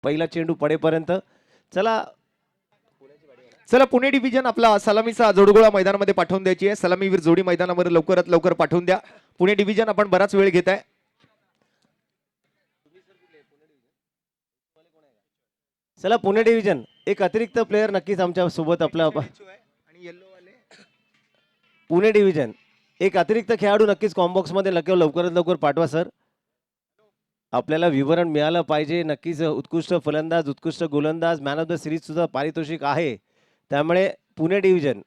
पहिला चेंडू पडेपर्यंत. चला चला पुणे डिव्हिजन आपला सलामीचा जोडगोळा मैदानामध्ये पाठवून द्यायची आहे. सलामीवीर जोडी मैदानावर लवकरात लवकर पाठवून द्या. पुणे डिव्हिजन आपण बराच वेळ घेत आहे. चला पुणे डिव्हिजन एक अतिरिक्त प्लेयर नक्कीच आमच्या सोबत आपला पुणे डिव्हिजन एक अतिरिक्त खेळाडू नक्कीच कॉम्बॉक्स मध्ये लवकरात लवकर पाठवा सर. आपल्याला विवरण मिळालं पाहिजे. नक्कीच उत्कृष्ट फलंदाज, उत्कृष्ट गोलंदाज, मॅन ऑफ द सिरीज सुद्धा पारितोषिक आहे. त्यामुळे पुणे डिव्हिजन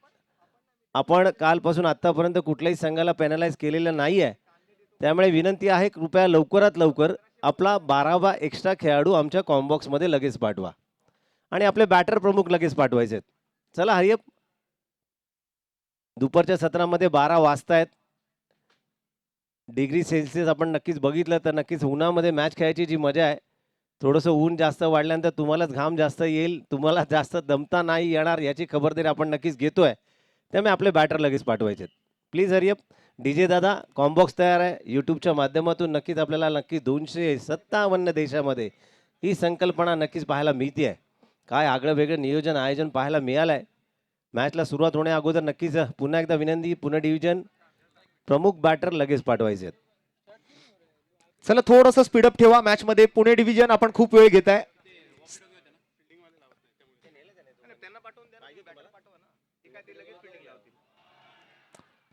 आपण कालपासून आतापर्यंत कुठल्याही संघाला पेनलाइज केलेलं नाही आहे. त्यामुळे विनंती आहे कृपया लवकरात लवकर आपला 12वा एक्स्ट्रा खेळाडू आमच्या कॉम्बॉक्स मध्ये लगेच पाठवा आणि आपले बॅटर प्रमुख लगेच पाठवायचे आहेत. चला हरियप. दुपारच्या सत्रामध्ये 12 वाजतायत. डिग्री सेल्सिअस आपण नक्कीच बघितलं तर नक्कीच उन्हामध्ये मॅच खेळायची जी मजा आहे, थोडंसं ऊन जास्त वाढल्यानंतर तुम्हालाच घाम जास्त येईल, तुम्हाला जास्त दमता नाही येणार याची खबरदारी आपण नक्कीच घेतोय. त्यामुळे आपले बॅटर लगेच पाठवायचे आहेत. प्लीज हरियप. डीजे दादा कॉम्बॉक्स तयार आहे. यूट्यूबच्या माध्यमातून नक्कीच आपल्याला नक्की 257 देशामध्ये ही संकल्पना नक्कीच पाहायला मिळते आहे. काय आगळं वेगळं नियोजन आयोजन पाहायला मिळालं आहे. मॅचला सुरुवात होण्या अगोदर नक्कीच पुन्हा एकदा विनंती, पुणे डिव्हिजन प्रमुख बॅटर लगेच पाठवायचे आहेत. चला थोडंसं स्पीडअप ठेवा मॅच मध्ये. पुणे डिव्हिजन आपण खूप वेळ घेत आहे.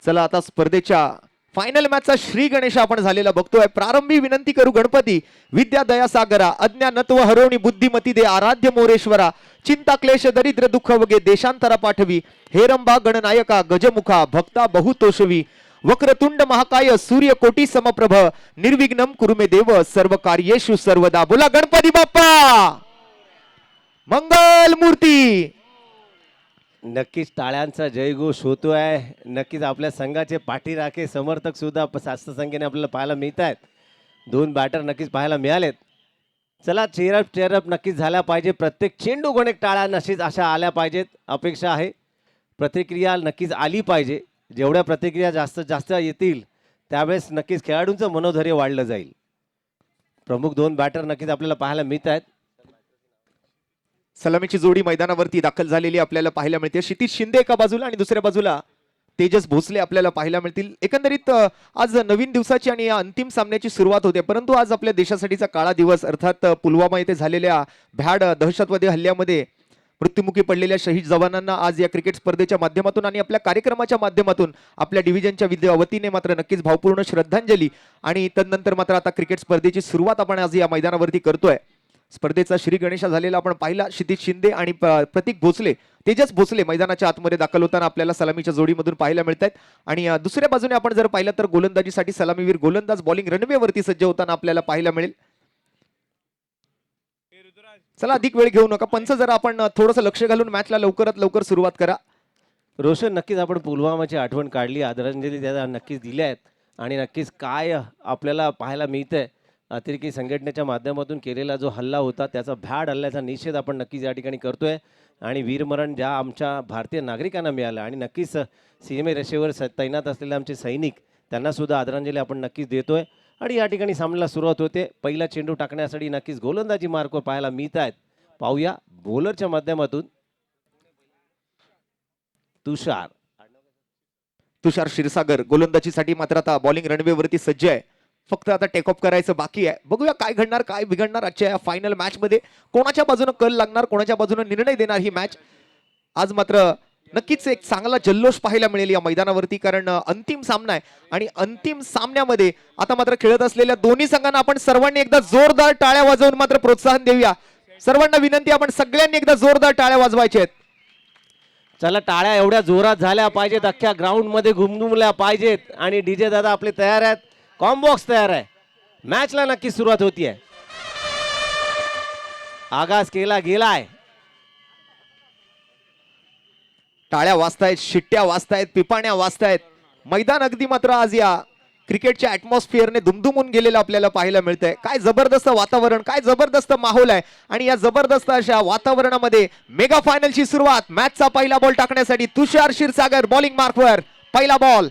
चला आता स्पर्धेच्या फायनल मॅचचा श्री गणेश आपण झालेला बघतोय. प्रारंभी विनंती करू गणपती विद्या दया सागरा, अज्ञानत्व हरवणी बुद्धिमती दे, आराध्य मोरेश्वरा, चिंता क्लेश दरिद्र दुःख वगे, देशांतरा पाठवी, हेरंबा गणनायका गजमुखा, भक्ता बहुतोषवी, वक्रतुंड महाकाय सूर्य कोटी समप्रभ, निर्विघ्नम कुरुमे देव सर्व कार्येषु सर्वदा. बोला गणपती बाप्पा मंगल मूर्ती. नक्कीच टाळ्यांचा जयघोष होतोय. नक्कीच आपल्या संघाचे पाठीराखे समर्थक सुद्धा जास्त संख्येने आपल्याला पाहायला मिळत आहेत. 2 बॅटर नक्कीच पाहायला मिळालेत. चला चेअरअप नक्कीच झाल्या पाहिजे. प्रत्येक चेंडू गोणेक टाळ्या नक्कीच अशा आल्या पाहिजेत. अपेक्षा आहे प्रतिक्रिया नक्कीच आली पाहिजे. जेवढ्या प्रतिक्रिया जास्त येतील त्यावेळेस नक्कीच खेळाडूंचं मनोधैर्य वाढलं जाईल. प्रमुख 2 बॅटर नक्कीच आपल्याला पाहायला मिळत आहेत. सलामीची जोडी मैदानावरती दाखल झालेली आपल्याला पाहायला मिळते. क्षितिज शिंदे एका बाजूला आणि दुसऱ्या बाजूला तेजस भोसले आपल्याला पाहायला मिळतील. एकंदरीत आज नवीन दिवसाची आणि या अंतिम सामन्याची सुरुवात होते. परंतु आज आपल्या देशासाठीचा काळा दिवस, अर्थात पुलवामा येथे झालेल्या भ्याड दहशतवादी हल्ल्यामध्ये मृत्युमुखी पडलेल्या शहीद जवानांना आज या क्रिकेट स्पर्धेच्या माध्यमातून आणि आपल्या कार्यक्रमाच्या माध्यमातून आपल्या डिव्हिजनच्या वतीने मात्र नक्कीच भावपूर्ण श्रद्धांजली आणि तदनंतर मात्र आता क्रिकेट स्पर्धेची सुरुवात आपण आज या मैदानावरती करतोय. स्पर्धेचा श्री गणेशा झालेला आपण पाहिला. क्षितिज शिंदे आणि प्रतीक भोसले, तेजस भोसले मैदानाच्या आतमध्ये दाखल होताना आपल्याला सलामीच्या जोडीमधून पाहायला मिळत आहेत. आणि दुसऱ्या बाजूने आपण जर पाहिलं तर गोलंदाजीसाठी सलामीवीर गोलंदाज बॉलिंग रनवेवरती सज्ज होताना आपल्याला पाहायला मिळेल. चला अधिक वेळ घेऊ नका. पंच जरा आपण थोडंसं लक्ष घालून मॅचला लवकरात लवकर सुरुवात करा. रोशन नक्कीच आपण पुलवामाची आठवण काढली, आदरांजली त्याला नक्कीच दिल्या आहेत आणि नक्कीच काय आपल्याला पाहायला मिळतंय अतिरेकी संघटनेच्या माध्यमातून केलेला जो हल्ला होता त्याचा भ्याड हल्ल्याचा निषेध आपण नक्कीच या ठिकाणी करतोय. आणि वीरमरण ज्या आमच्या भारतीय नागरिकांना मिळालं आणि नक्कीच सीमे रेषेवर तैनात असलेले आमचे सैनिक त्यांना सुद्धा आदरांजली आपण नक्कीच देतोय. आणि या ठिकाणी सामन्याला सुरुवात होते. पहिला चेंडू टाकण्यासाठी नक्कीच गोलंदाजी मार्क पाहायला मिळत आहेत. पाहूया बॉलरच्या माध्यमातून तुषार क्षीरसागर गोलंदाजीसाठी मात्र आता बॉलिंग रनवेवरती सज्ज आहे. फक्त आता टेक ऑफ करायचं बाकी आहे. बघूया काय घडणार, काय बिघडणार आजच्या या फायनल मॅच मध्ये. कोणाच्या बाजूने कल लागणार, कोणाच्या बाजूने निर्णय देणार ही मॅच. आज मात्र नक्कीच एक चांगला जल्लोष पाहायला मिळेल या मैदानावरती, कारण अंतिम सामना आहे. आणि अंतिम सामन्यामध्ये आता मात्र खेळत असलेल्या दोन्ही संघांना आपण सर्वांनी एकदा जोरदार टाळ्या वाजवून मात्र प्रोत्साहन देऊया. सर्वांना विनंती, आपण सगळ्यांनी एकदा जोरदार टाळ्या वाजवायच्या आहेत. चला टाळ्या एवढ्या जोरात झाल्या पाहिजेत, अख्ख्या ग्राउंड मध्ये घुमघुमल्या पाहिजेत. आणि डीजे दादा आपले तयार आहेत, कॉम्बॉक्स तयार आहे. मॅचला नक्की सुरुवात होतीये. आगाज केला गेलाय. टाळ्या वाजतायत, शिट्ट्या वाजतायत, पिपाण्या वाजतायत. मैदान अगदी मात्र आज या क्रिकेटच्या ॲटमॉस्फिअरने दुमदुमून गेलेलं आपल्याला पाहायला मिळतंय. काय जबरदस्त वातावरण, काय जबरदस्त माहोल आहे. आणि या जबरदस्त अशा वातावरणामध्ये मेगा फायनलची सुरुवात. मॅचचा पहिला बॉल टाकण्यासाठी तुषार क्षीरसागर बॉलिंग मार्कवर. पहिला बॉल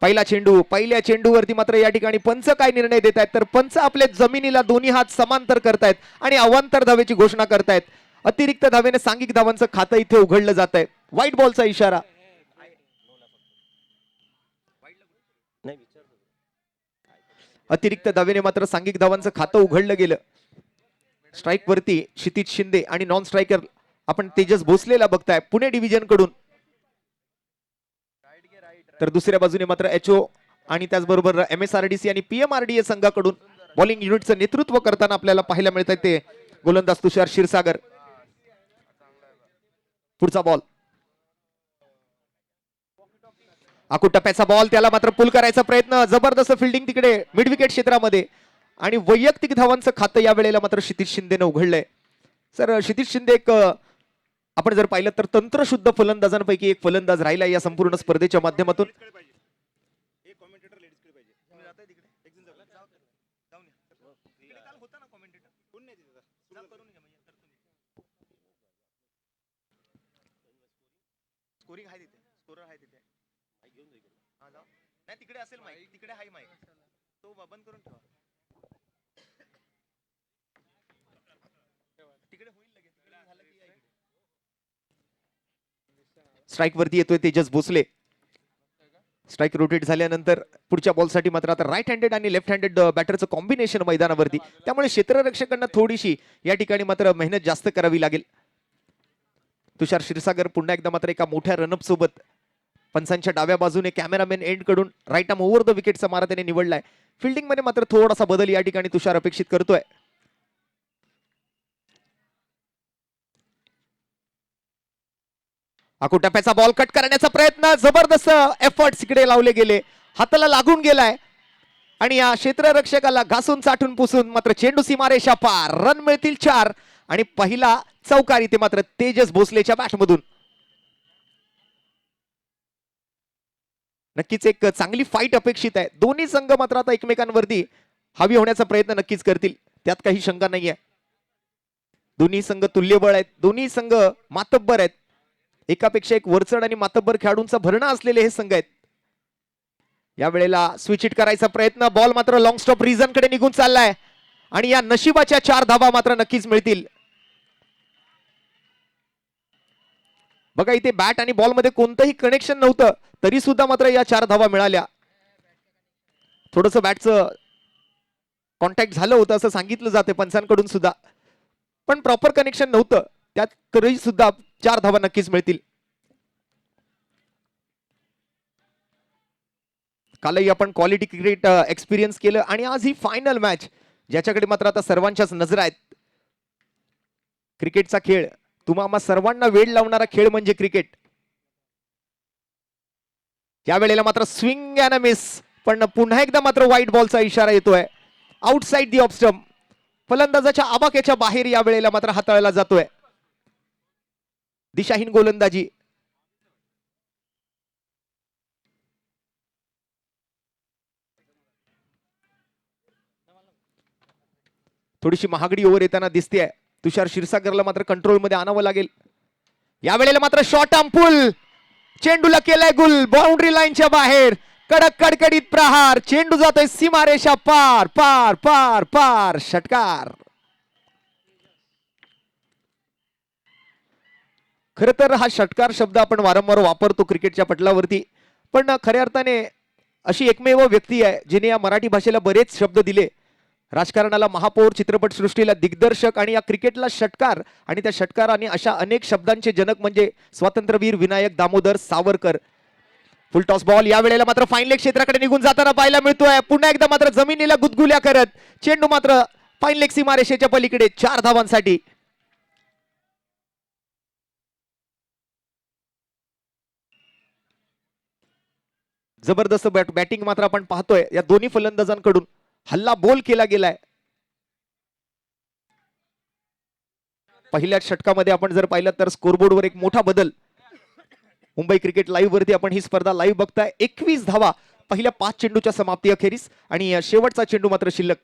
पहिला चेंडू, पहिल्या चेंडूवरती मात्र या ठिकाणी पंच काय निर्णय देत आहेत तर पंच आपल्या जमिनीला दोन्ही हात समांतर करतायत आणि अवांतर धावेची घोषणा करतायत. अतिरिक्त धावेने सांघिक धावांचं खातं इथे उघडलं जात आहे. व्हाईट बॉलचा इशारा. अतिरिक्त धावेने मात्र सांघिक धावांचं खातं उघडलं गेलं. स्ट्राईक वरती क्षितिज शिंदे आणि नॉन स्ट्रायकर आपण तेजस भोसलेला बघताय पुणे डिव्हिजन कडून. तर दुसऱ्या बाजूने मात्र एचओ आणि त्याचबरोबर MSRDC आणि PMRDA संघाकडून बॉलिंग युनिटचं नेतृत्व करताना आपल्याला पाहायला मिळत आहे ते गोलंदाज तुषार क्षीरसागर. पुढचा बॉल, आकुटप्प्याचा बॉल, त्याला मात्र पुल करायचा प्रयत्न, जबरदस्त फिल्डिंग तिकडे मिड विकेट क्षेत्रामध्ये आणि वैयक्तिक धावांचं खातं या वेळेला मात्र क्षितिज शिंदेनं उघडलंय. सर क्षितिज शिंदे एक आपण जर पाहिलं तर तंत्रशुद्ध फलंदाजांपैकी एक फलंदाज राहिला या संपूर्ण स्पर्धेच्या माध्यमातून. तिकडे असेल माईक, तिकडे हाय माईक, तो बंद करून ठेवा. तिकडे होईल लगेच, झालं की या इकडे. स्ट्राईक वरती येतोय तेजस भोसले. स्ट्राईक रोटेट झाल्यानंतर पुढच्या बॉलसाठी मात्र आता राईट हँडेड आणि लेफ्ट हँडेड बॅटरचं कॉम्बिनेशन मैदानावरती, त्यामुळे क्षेत्ररक्षकांना थोडीशी या ठिकाणी मात्र मेहनत जास्त करावी लागेल. तुषार क्षीरसागर पुन्हा एकदा मात्र एका मोठ्या रनअप सोबत पंचांच्या डाव्या बाजूने कॅमेरामॅन एंड कडून राईट आर्म ओव्हर द विकेटचा मारा त्याने निवडलाय. फिल्डिंग मध्ये मात्र थोडासा बदल या ठिकाणी तुषार अपेक्षित करतोय. आकुटप्प्याचा बॉल कट करण्याचा प्रयत्न, जबरदस्त एफर्ट्स इकडे लावले गेले, हाताला लागून गेलाय आणि या क्षेत्ररक्षकाला घासून चाटून पुसून मात्र चेंडू सीमारेषा पार. रन मिळतील 4 आणि पहिला चौकार इथे मात्र तेजस भोसलेच्या बॅटमधून. नक्कीच एक चांगली फाईट अपेक्षित आहे. दोन्ही संघ मात्र आता एकमेकांवरती हावी होण्याचा प्रयत्न नक्कीच करतील, त्यात काही शंका नाहीये. दोन्ही संघ तुल्यबळ आहेत, दोन्ही संघ मातब्बर आहेत, एकापेक्षा एक वरचढ आणि मातब्बर खेळाडूंचा भरणा असलेले हे संघ आहेत. या वेळेला स्विच हिट करायचा प्रयत्न, बॉल मात्र लॉंग स्टॉप रिझन कडे निघून चाललाय आणि या नशिबाच्या 4 धावा मात्र नक्कीच मिळतील. बघा इथे बॅट आणि बॉल मध्ये कोणतंही कनेक्शन नव्हतं तरी सुद्धा मात्र या 4 धावा मिळाल्या. थोडंसं बॅटचं कॉन्टॅक्ट झालं होतं असं सांगितलं जाते पंचांकडून सुद्धा, पण प्रॉपर कनेक्शन नव्हतं, त्यात तरी सुद्धा 4 धावा नक्कीच मिळतील. कालही आपण क्वालिटी क्रिकेट एक्सपिरियन्स केलं आणि आज ही फायनल मॅच ज्याच्याकडे मात्र आता सर्वांच्याच नजर आहेत. क्रिकेटचा खेळ, तुम्हा सर्वांना वेळ लावणारा खेळ म्हणजे क्रिकेट. या वेळेला मात्र स्विंग अँड मिस, पण पुन्हा एकदा मात्र व्हाईट बॉलचा इशारा येतोय. आउटसाइड दी ऑफ स्टंप, फलंदाजाच्या आबाक्याच्या बाहेर या वेळेला मात्र हाताळला जातोय. दिशाहीन गोलंदाजी. थोडीशी महागडी ओव्हर येताना दिसते. तुषार क्षीरसागरला मात्र कंट्रोल मध्ये आणावं लागेल. या वेळेला मात्र शॉर्ट आर्म पुल, चेंडूला केलाय गुल, बाउंड्री लाईनच्या बाहेर, कडक कडकडीत प्रहार, चेंडू जातोय सीमारेषा पार पार पार पार. षटकार. खर तर हा षटकार शब्द आपण वारंवार वापरतो क्रिकेटच्या पटलावरती, पण खऱ्या अर्थाने अशी एकमेव व्यक्ती आहे जिने या मराठी भाषेला बरेच शब्द दिले. राजकारणाला महापौर, चित्रपट सृष्टीला दिग्दर्शक आणि या क्रिकेटला षटकार, आणि त्या षटकाराने अशा अनेक शब्दांचे जनक म्हणजे स्वातंत्र्यवीर विनायक दामोदर सावरकर. फुल टॉस बॉल या वेळेला मात्र फाईन लेग क्षेत्राकडे निघून जाताना पाहायला मिळतोय. पुन्हा एकदा मात्र जमिनीला गुदगुल्या करत चेंडू मात्र फाईन लेग सीमारेषेच्या पलीकडे 4 धावांसाठी. जबरदस्त बॅटिंग मात्र आपण पाहतोय या दोन्ही फलंदाजांकडून. हल्ला बोल केला गेलाय. पहिल्या षटकामध्ये आपण जर पाहिलं तर स्कोरबोर्डवर एक मोठा बदल. मुंबई क्रिकेट लाईव्ह वरती आपण ही स्पर्धा लाईव्ह बघताय. 21 धावा पहिल्या 5 चेंडूच्या समाप्ती अखेरीस आणि शेवटचा चेंडू मात्र शिल्लक.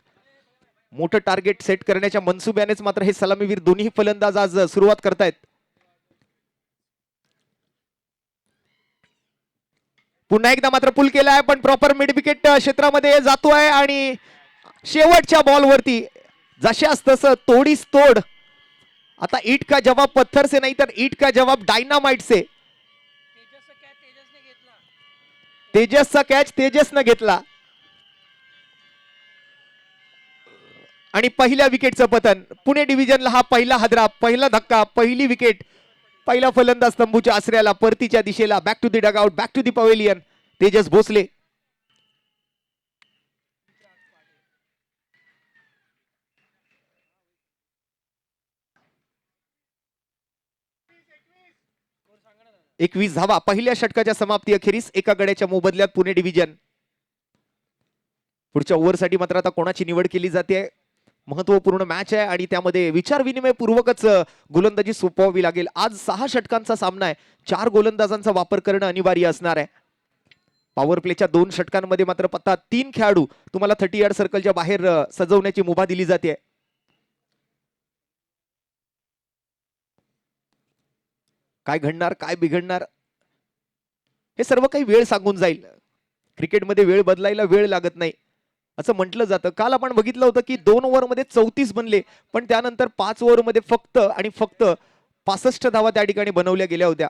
मोठं टार्गेट सेट करण्याच्या मनसुब्यानेच मात्र हे सलामीवीर दोन्ही फलंदाज आज सुरुवात करतायत. पुन्हा एकदा मात्र पुल केलाय पण प्रॉपर मिड विकेट क्षेत्रामध्ये जातोय आणि शेवटच्या बॉलवरती जशास तसं तोडीस तोड. आता ईट का जवाब पत्थर से नाही तर ईट का जवाब डायनामाइट से. तेजसचा कॅच तेजसनं घेतला आणि पहिल्या विकेटचं पतन. पुणे डिव्हिजनला हा पहिला हादरा, पहिला धक्का, पहिली विकेट. पहिला फलंदाज तंबूच्या आसऱ्याला, परतीच्या दिशेला. Back to the dugout, back to the pavilion. Tejas Bhosale. एकवीस धावा पहिल्या षटकाच्या समाप्ती अखेरीस एका गड्याच्या मोबदल्यात पुणे डिव्हिजन. पुढच्या ओव्हरसाठी मात्र आता कोणाची निवड केली जाते. महत्वपूर्ण मॅच आहे आणि त्यामध्ये विचार विनिमय पूर्वकच गोलंदाजी सोपवावी लागेल. आज 6 षटकांचा सामना आहे. 4 गोलंदाजांचा वापर करणं अनिवार्य असणार आहे. पॉवर प्लेच्या 2 षटकांमध्ये मात्र पत्ता 3 खेळाडू तुम्हाला 30 यार्ड सर्कलच्या बाहेर सजवण्याची मुभा दिली जाते. काय घडणार, काय बिघडणार हे सर्व काही वेळ सांगून जाईल. क्रिकेटमध्ये वेळ बदलायला वेळ लागत नाही असं म्हटलं जातं. काल आपण बघितलं होतं की 2 ओव्हरमध्ये 34 बनले पण त्यानंतर 5 ओव्हरमध्ये फक्त आणि फक्त 65 धावा त्या ठिकाणी बनवल्या गेल्या होत्या.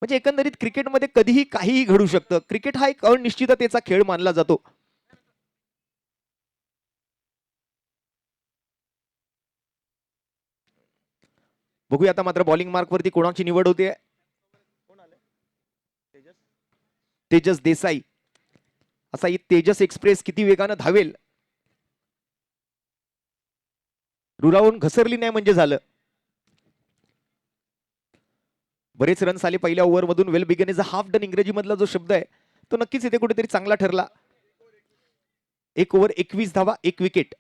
म्हणजे एकंदरीत क्रिकेटमध्ये कधीही काहीही घडू शकतं. क्रिकेट हा एक अनिश्चिततेचा खेळ मानला जातो. बघूया आता मात्र बॉलिंग मार्क वरती कोणाची निवड होते. तेजस देसाई. असा ही तेजस एक्सप्रेस किती वेगानं धावेल. रुरावून घसरली नाही म्हणजे झालं. बरेच रन्स आले पहिल्या ओव्हर मधून. Well begun is a half done इंग्रजी मधला जो शब्द आहे तो नक्कीच इथे कुठेतरी चांगला ठरला. 1 ओव्हर 21 धावा 1 विकेट.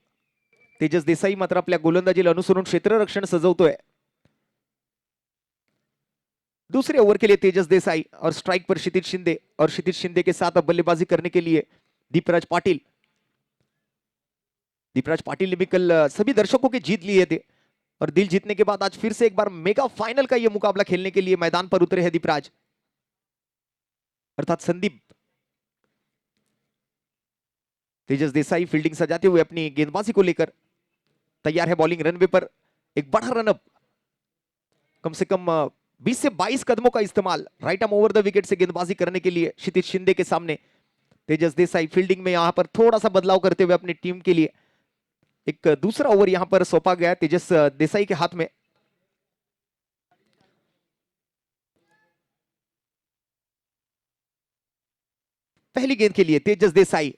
तेजस देसाई मात्र आपल्या गोलंदाजीला अनुसरून क्षेत्ररक्षण सजवतोय. दूसरे ओवर के लिए तेजस देसाई और स्ट्राइक पर क्षितिज शिंदे और क्षितिज शिंदे के साथ अब बल्लेबाजी करने के लिए दीपराज पाटिल. दीपराज पाटिल ने भी कल सभी दर्शकों के जीत लिए थे और दिल जीतने के बाद आज फिर से एक बार मेगा फाइनल का ये मुकाबला खेलने के लिए मैदान पर उतरे हैं दीपराज अर्थात संदीप. तेजस देसाई फील्डिंग सजाते हुए अपनी गेंदबाजी को लेकर तैयार है. बॉलिंग रनवे पर एक बड़ा रनअप, कम से कम 20 से 22 कदमों का इस्तेमाल right arm over the wicket से गेंदबाजी करने के लिए क्षितिज शिंदे के सामने. तेजस देसाई फील्डिंग में यहां पर थोड़ा सा बदलाव करते हुए अपनी टीम के लिए एक दूसरा ओवर यहां पर सौंपा गया तेजस देसाई के हाथ में. पहली गेंद के लिए तेजस देसाई.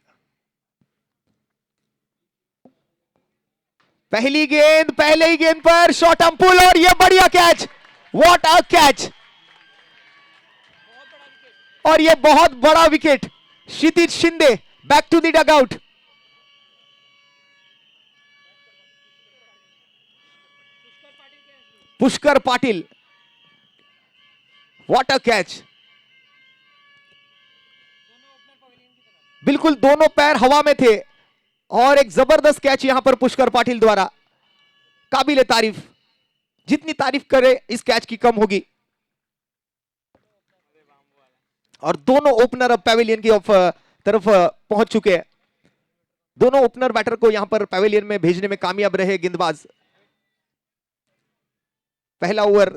पहली गेंद पहले ही गेंद पर शॉर्ट आर्म पुल और ये बढ़िया कैच. What a catch. और ये बहुत बड़ा wicket. Kshitij Shinde back to the dugout. Pushkar Patil. What a catch. बिल्कुल दोनों पैर हवा में थे और एक जबरदस्त कैच यहां पर पुष्कर पाटिल द्वारा. काबिले तारीफ. जितनी तारीफ करे इस कैच की कम होगी. और दोनों ओपनर अब पैवेलियन की तरफ पहुंच चुके हैं. दोनों ओपनर बैटर को यहां पर पैवेलियन में भेजने में कामयाब रहे गेंदबाज. पहला ओवर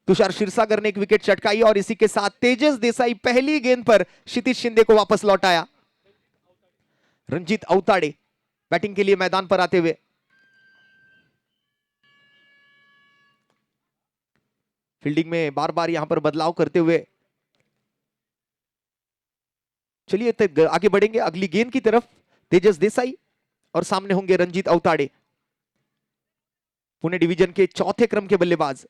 तुषार क्षीरसागर ने एक विकेट चटकाई और इसी के साथ तेजस देसाई पहली गेंद पर क्षितिज शिंदे को वापस लौटाया. रंजीत अवताड़े बैटिंग के लिए मैदान पर आते हुए. फील्डिंग में बार बार यहां पर बदलाव करते हुए. चलिए आगे बढ़ेंगे अगली गेंद की तरफ. तेजस देसाई और सामने होंगे रंजीत अवताड़े, पुणे डिवीजन के चौथे क्रम के बल्लेबाज.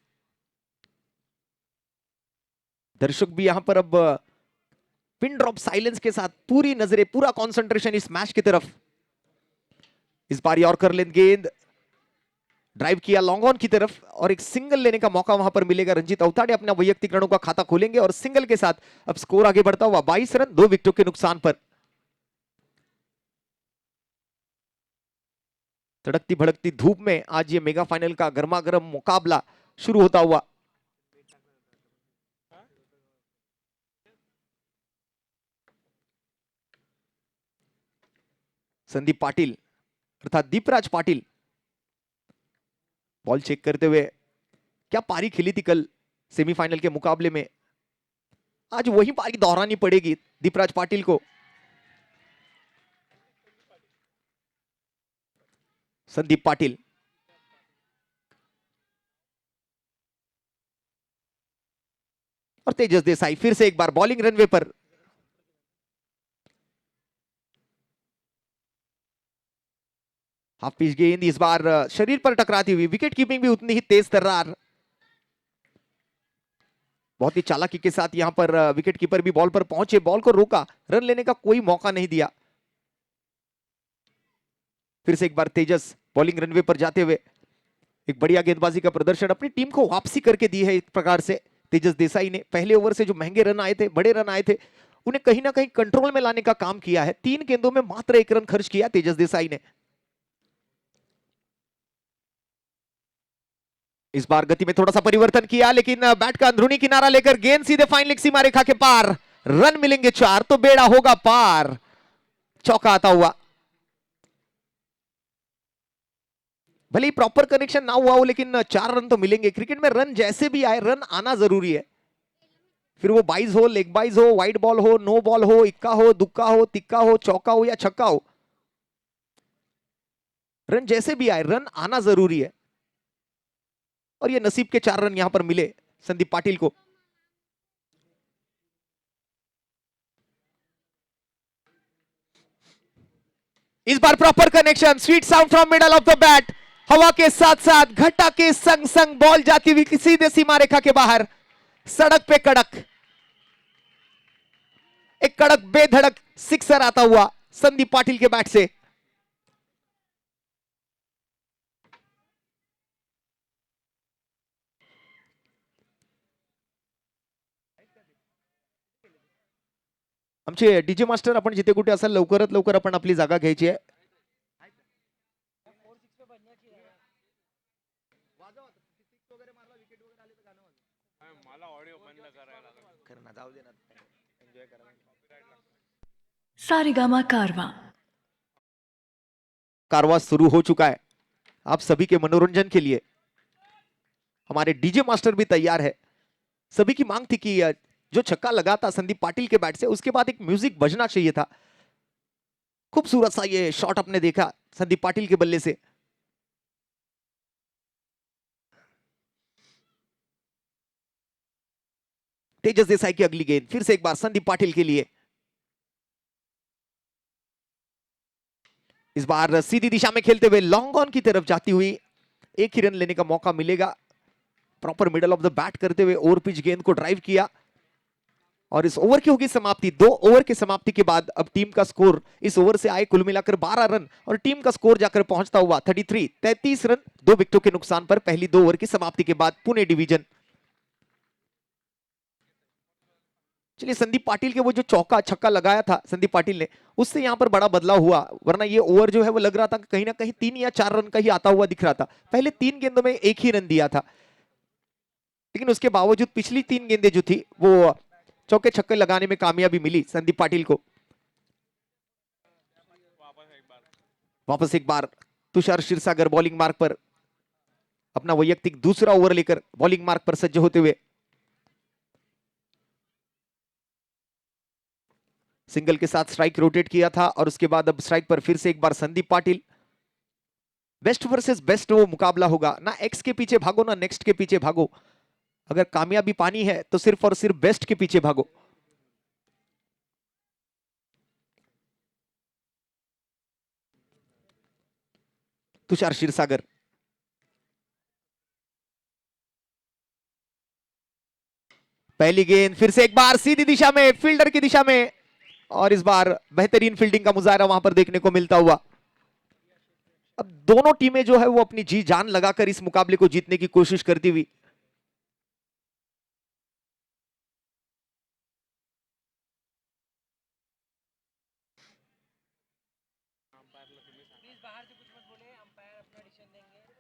दर्शक भी यहां पर अब पिन ड्रॉप साइलेंस के साथ पूरी नजरें, पूरा कंसंट्रेशन इस मैच की तरफ. इस बार यॉर्कर लेंथ गेंद ड्राइव किया लॉन्ग ऑन की तरफ और एक सिंगल लेने का मौका वहां पर मिलेगा. रंजीत अवताड़े अपना वैयक्तिक रनों का खाता खोलेंगे और सिंगल के साथ अब स्कोर आगे बढ़ता हुआ 22 रन 2 विकेटों के नुकसान पर. तड़कती भड़कती धूप में आज ये मेगा फाइनल का गर्मा गर्म मुकाबला शुरू होता हुआ. संदीप पाटिल अर्थात दीपराज पाटिल बॉल चेक करते हुए, क्या पारी खेली थी कल सेमीफाइनल के मुकाबले में, आज वही पारी दोहरानी पड़ेगी दीपराज पाटिल को। संदीप पाटिल और तेजस देसाई फिर से एक बार बॉलिंग रनवे पर। हाफ पिच गेंद इस बार शरीर पर टकराती हुई, विकेट कीपिंग भी उतनी ही तेज तर्रार। बहुत ही चालाकी के साथ यहां पर विकेट कीपर भी बॉल पर पहुंचे, बॉल को रोका, रन लेने का कोई मौका नहीं दिया। फिर से एक बार तेजस बॉलिंग रनवे पर जाते हुए एक बढ़िया गेंदबाजी का प्रदर्शन, अपनी टीम को वापसी करके दी है एक प्रकार से तेजस देसाई ने। पहले ओवर से जो महंगे रन आए थे, बड़े रन आए थे, उन्हें कहीं ना कहीं कंट्रोल में लाने का काम किया है। 3 गेंदों में मात्र 1 रन खर्च किया तेजस देसाई ने। इस बार गति में थोड़ा सा परिवर्तन किया, लेकिन बैट का अंदरूनी किनारा लेकर गेंद सीधे फाइन लेग सीमा रेखा के पार। रन मिलेंगे 4 तो बेड़ा होगा पार। चौका आता हुआ, भले ही प्रॉपर कनेक्शन ना हुआ हो, लेकिन 4 रन तो मिलेंगे। क्रिकेट में रन जैसे भी आए, रन आना जरूरी है। फिर वो बाइज हो, लेग बाइज हो, वाइड बॉल हो, नो बॉल हो, इक्का हो, दुक्का हो, तिक्का हो, चौका हो या छक्का हो, रन जैसे भी आए, रन आना जरूरी है। और ये नसीब के 4 रन यहां पर मिले संदीप पाटिल को। इस बार proper connection, sweet sound from middle of the bat. हवा के साथ साथ घटा के संग संग बॉल जाती हुई सीधे सीमा रेखा के बाहर। सड़क पे कड़क, एक कड़क बेधड़क सिक्सर आता हुआ संदीप पाटिल के बैट से। आमचे डीजे मास्टर, आपण जिथे कुठे असाल लवकरात लवकर आपण आपली जागा घ्यायची आहे। सारेगामा कारवा। कारवा शुरू हो चुका है आप सभी के मनोरंजन के लिए। हमारे डीजे मास्टर भी तैयार है। सभी की मांग थी कि जो छक्का लगा था संदीप पाटिल के बैट से, उसके बाद एक म्यूजिक बजना चाहिए था। खूबसूरत सा ये शॉट आपने देखा संदीप पाटिल के बल्ले से। तेजस देसाई की अगली गेंद फिर से एक बार संदीप पाटिल के लिए। इस बार सीधी दिशा में खेलते हुए लॉन्ग ऑन की तरफ जाती हुई, एक ही रन लेने का मौका मिलेगा। Proper middle of the bat करते हुए ओवर पिच गेंद को ड्राइव किया और इस ओवर की होगी समाप्ति। 2 ओवर की समाप्ति के बाद अब टीम का स्कोर, इस ओवर से आए कुल मिलाकर 12 रन और टीम का स्कोर जाकर पहुंचता हुआ 33 रन 2 विकेटों के नुकसान पर पहली 2 ओवर की समाप्ति के बाद पुणे डिवीजन। चलिए, संदीप पाटिल के वो जो चौका छक्का लगाया था संदीप पाटिल ने, उससे यहां पर बड़ा बदलाव हुआ, वरना ये ओवर जो है वो लग रहा था कहीं ना कहीं 3 या 4 रन का ही आता हुआ दिख रहा था। पहले 3 गेंदों में 1 ही रन दिया था, लेकिन उसके बावजूद पिछली 3 गेंदें जो थी वो चौके छक्के लगाने में कामयाबी मिली संदीप पाटिल को। वापस एक बार तुषार क्षीरसागर बॉलिंग मार्क पर, अपना वैयक्तिक दूसरा ओवर लेकर बॉलिंग मार्क पर सज्ज होते हुए। सिंगल के साथ स्ट्राइक रोटेट किया था और उसके बाद अब स्ट्राइक पर फिर से एक बार Sandeep Patil. Best versus best वो मुकाबला होगा, ना एक्स के पीछे भागो ना नेक्स्ट के पीछे भागो। अगर कामयाबी पानी है तो सिर्फ और सिर्फ बेस्ट के पीछे भागो। तुषार क्षीरसागर, पहली गेंद फिर से एक बार सीधी दिशा में, फील्डर की दिशा में, और इस बार बेहतरीन फील्डिंग का मुजाहरा वहां पर देखने को मिलता हुआ। अब दोनों टीमें जो है वो अपनी जी जान लगाकर इस मुकाबले को जीतने की कोशिश करती हुई।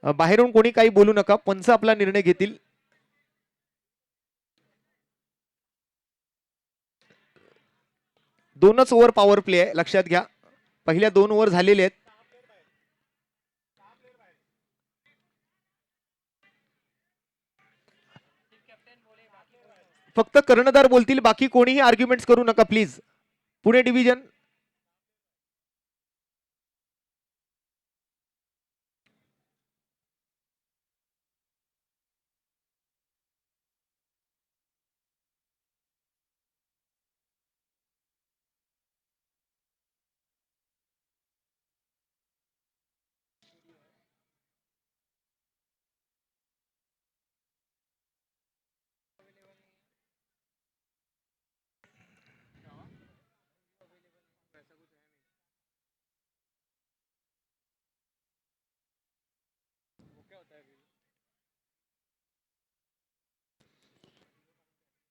बाहेरून कोणी काही बोलू नका, पंच आपला निर्णय घेतील। दोनच ओव्हर पॉवर प्ले आहे, लक्षात घ्या। पहिल्या 2 ओव्हर झालेले आहेत. फक्त कर्णधार बोलतील, बाकी कोणीही आर्ग्युमेंट्स करू नका प्लीज. पुणे डिव्हिजन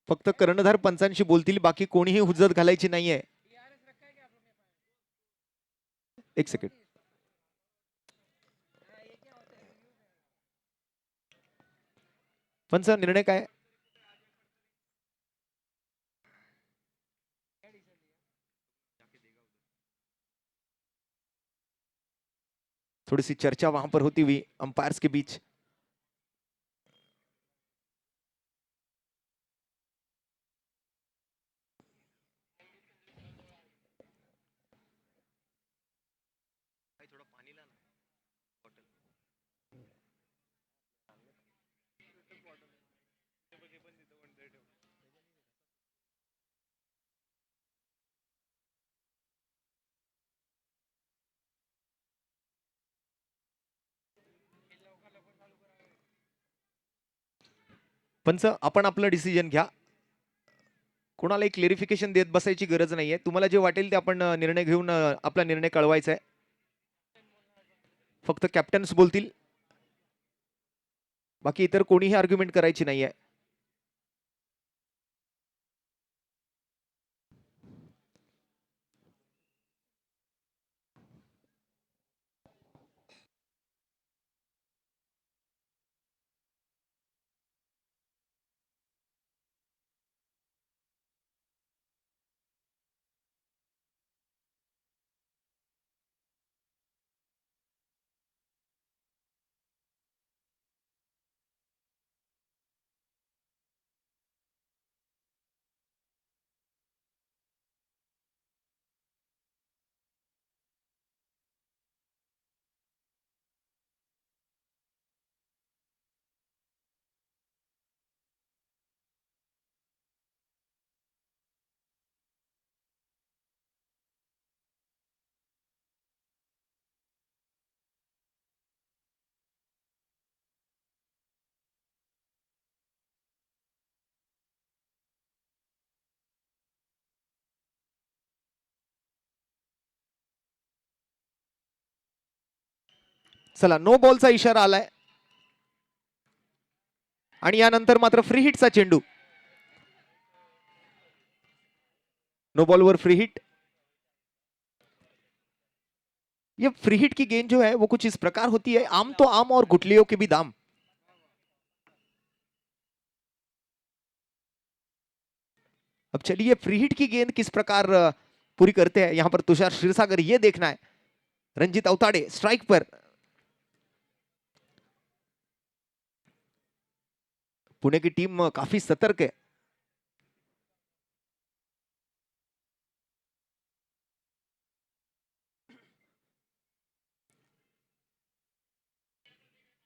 फक्त कर्णधार पंचांशी बोलतील, बाकी कोणीही हुज्जत घालायची नाहीये. एक सेकंड. पंच, निर्णय काय? थोड़ी सी चर्चा वहां पर होती हुई अंपायर्स के बीच. पंच, आपण आपलं डिसिजन घ्या. कोणालाही क्लेरिफिकेशन देत बसायची गरज नाहीये. तुम्हाला जे वाटेल ते आपण निर्णय घेऊन आपला निर्णय कळवायचा आहे. फक्त कॅप्टन्स बोलतील, बाकी इतर कोणीही आर्ग्युमेंट करायची नाहीये. चला, नो बॉलचा इशारा आलाय आणि यानंतर मात्र फ्री हिटचा चेंडू. नो बॉल वर फ्री हिट. ये फ्री हिट की गेंद जो है वो कुछ इस प्रकार होती है, आम तो आम और गुठलियों के भी दाम. अब चलिए फ्री हिट की गेंद किस प्रकार पूरी करते हैं यहां पर तुषार क्षीरसागर, ये देखना है. रंजीत अवताड़े स्ट्राइक पर. पुणे की टीम काफी सतर्क है.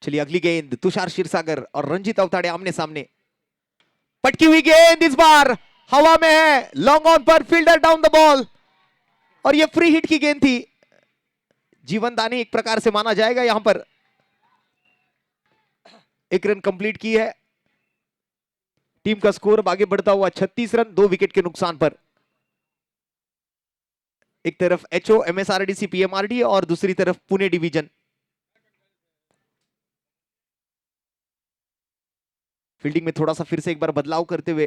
चलिए अगली गेंद, तुषार क्षीरसागर और रंजीत अवताड़े आमने सामने. पटकी हुई गेंद इस बार हवा में है, long on per, fielder down the ball, और ये फ्री हिट की गेंद थी. जीवनदानी एक प्रकार से माना जाएगा यहां पर. 1 रन कंप्लीट की है. टीम का स्कोर आगे बढ़ता हुआ 36 रन 2 विकेट के नुकसान पर. एक तरफ एचओ एमएसआरडीसी पीएमआरडी और दूसरी तरफ पुणे डिवीजन. फील्डिंग में थोड़ा सा फिर से एक बार बदलाव करते हुए.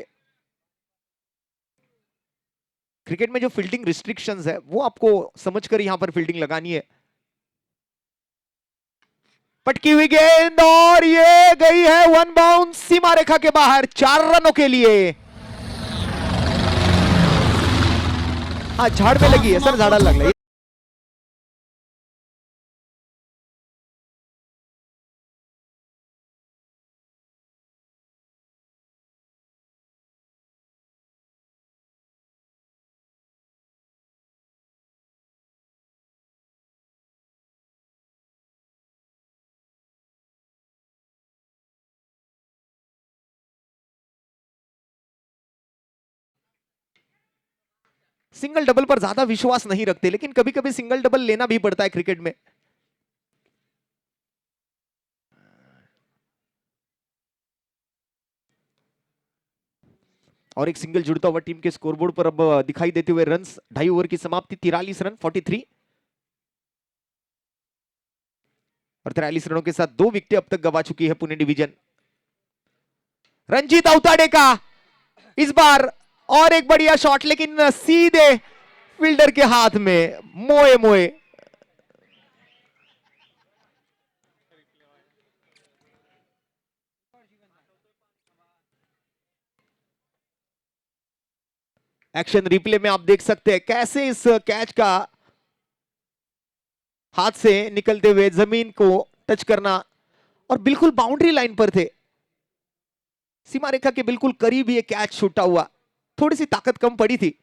क्रिकेट में जो फील्डिंग रिस्ट्रिक्शंस है वो आपको समझकर यहां पर फील्डिंग लगानी है. पटकी हुई गेंद और ये गई है वन बाउंस सीमा रेखा के बाहर 4 रनों के लिए. हाँ, झाड़ में लगी है सर, झाड़ा लग रही है. सिंगल डबल पर ज्यादा विश्वास नहीं रखते, लेकिन कभी कभी सिंगल डबल लेना भी पड़ता है क्रिकेट में। और एक सिंगल जुड़ता हुआ टीम के स्कोरबोर्ड पर अब दिखाई देते हुए रन्स, 2.5 ओवर की समाप्ति, 43 रन 43, और 43 रनों के साथ 2 विकेटें अब तक गवा चुकी है पुणे डिवीजन। रंजीत अवताडे का इस बार और एक बढ़िया शॉट, लेकिन सीधे फील्डर के हाथ में, मोए मोए। एक्शन रिप्ले में आप देख सकते हैं कैसे इस कैच का हाथ से निकलते हुए जमीन को टच करना, और बिल्कुल बाउंड्री लाइन पर थे, सीमा रेखा के बिल्कुल करीब ये कैच छूटा हुआ, थोड़ी सी ताकत कम पड़ी थी।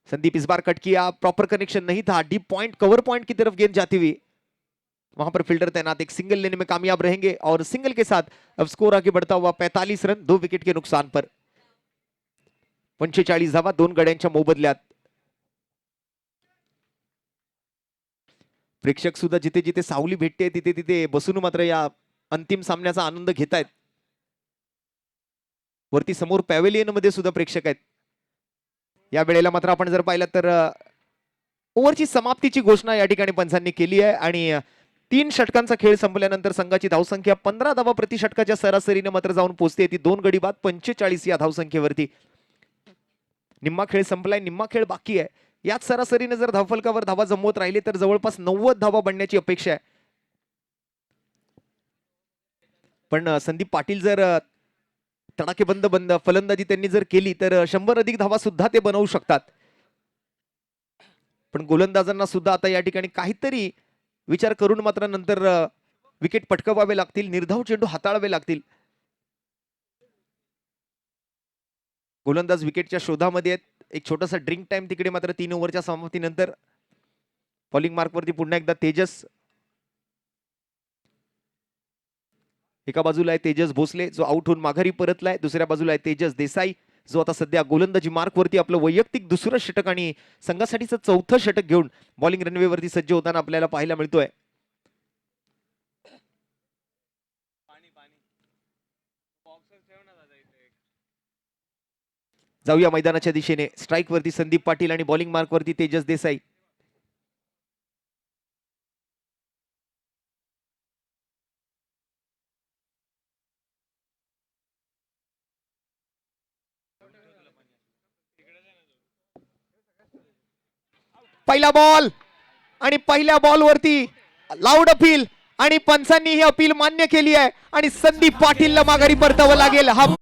संदीप इस बार कट किया, प्रॉपर कनेक्शन नहीं था, डीप पॉइंट, कवर पॉइंट की तरफ गेंद जाती हुई, वहां पर फील्डर तैनात, एक सिंगल लेने में कामयाब रहेंगे, और सिंगल के साथ अब स्कोर आगे बढ़ता हुआ 45 रन 2 विकेट के नुकसान पर। 45 धावा 2 गड्यांच्या मोबदल्यात। प्रेक्षक सुद्धा जिथे जिथे सावली भेटते तिथे तिथे बसून मात्र या अंतिम सामन्याचा आनंद घेतायत। वरती समोर पॅव्हेलियन मध्ये सुद्धा प्रेक्षक आहेत। या वेळेला मात्र आपण जर पाहिलं तर ओव्हरची समाप्तीची घोषणा या ठिकाणी पंचांनी केली आहे, आणि 3 षटकांचा खेळ संपल्यानंतर संघाची धावसंख्या 15 धावा प्रति षटकाच्या सरासरीने मात्र जाऊन पोहोचते ती 2 गडी बाद 45 या धावसंख्येवरती। निम्मा खेळ संपलाय, निम्मा खेळ बाकी आहे, याच सरासरीने जर धावफलकावर धावा जमवत राहिले तर जवळपास 90 धावा बनण्याची अपेक्षा आहे। पण संदीप पाटील जर तडाखेबंद बंद फलंदाजी त्यांनी जर केली तर 100 अधिक धावा सुद्धा ते बनवू शकतात। पण गोलंदाजांना सुद्धा आता या ठिकाणी काहीतरी विचार करून मात्र नंतर विकेट पटकवावे लागतील, निर्धाव चेंडू हाताळावे लागतील। गोलंदाज विकेटच्या शोधामध्ये आहेत, एक छोटासा ड्रिंक टाइम तिकडे मात्र 3 ओव्हरच्या समाप्तीनंतर। बॉलिंग मार्कवरती पुन्हा एकदा तेजस, एका बाजूला आहे तेजस भोसले जो आउट होऊन माघारी परतलाय, दुसऱ्या बाजूला आहे तेजस देसाई जो आता सध्या गोलंदाजी मार्कवरती आपलं वैयक्तिक दुसरं षटक आणि संघासाठीचं 4थं षटक घेऊन बॉलिंग रनवेवरती सज्ज होताना आपल्याला पाहायला मिळतोय। जाऊया मैदानाच्या दिशेने, स्ट्राइक वरती संदीप पाटील आणि बॉलिंग मार्क वरती तेजस देसाई। पहिला बॉल आणि पहिल्या बॉल वरती लाऊड अपील, आणि पंचांनी ही अपील मान्य केली आहे, आणि संदीप पाटीलला माघारी परतावं लागेल। हा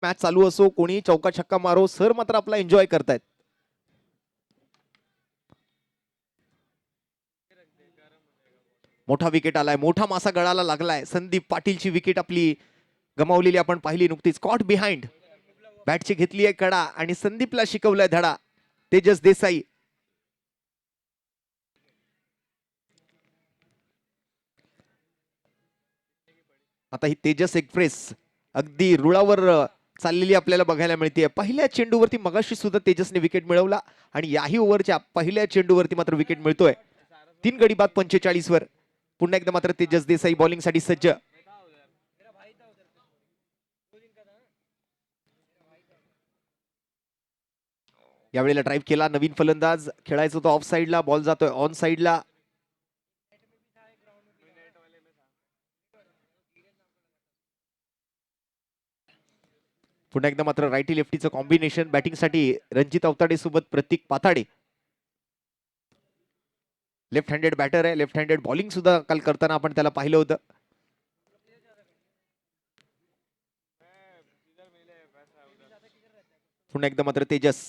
मॅच चालू असो, कोणी चौका छक्का मारो, सर मात्र आपला एन्जॉय करतायत। मोठा विकेट आलाय, मोठा मासा गळाला लागलाय, संदीप पाटीलची विकेट आपली गमावलेली आपण पाहिली नुकतीच। कॉट बिहाइंड, बॅटची घेतली आहे कडा आणि संदीपला शिकवलाय धडा तेजस देसाई। आता ही तेजस एक्सप्रेस अगदी रुळावर चाललेली आपल्याला बघायला मिळते। पहिल्या चेंडूवरती मगाशी सुद्धा तेजसने विकेट मिळवला, आणि याही ओव्हरच्या पहिल्या चेंडूवरती मात्र विकेट मिळतोय। 3 गडी बाद 45 वर पुन्हा एकदा मात्र तेजस देसाई बॉलिंग साठी सज्ज। यावेळेला ड्राइव्ह केला नवीन फलंदाज, खेळायचा तो ऑफ साइडला, बॉल जातोय ऑन साइडला। पुन्हा एकदा मात्र राईटी लेफ्टीचं कॉम्बिनेशन बॅटिंगसाठी रणजित अवताडे सोबत प्रतीक पाथाडे। लेफ्ट हँडेड बॅटर आहे, लेफ्ट हँडेड बॉलिंग सुद्धा काल करताना आपण त्याला पाहिलं होतं। पुन्हा एकदा मात्र तेजस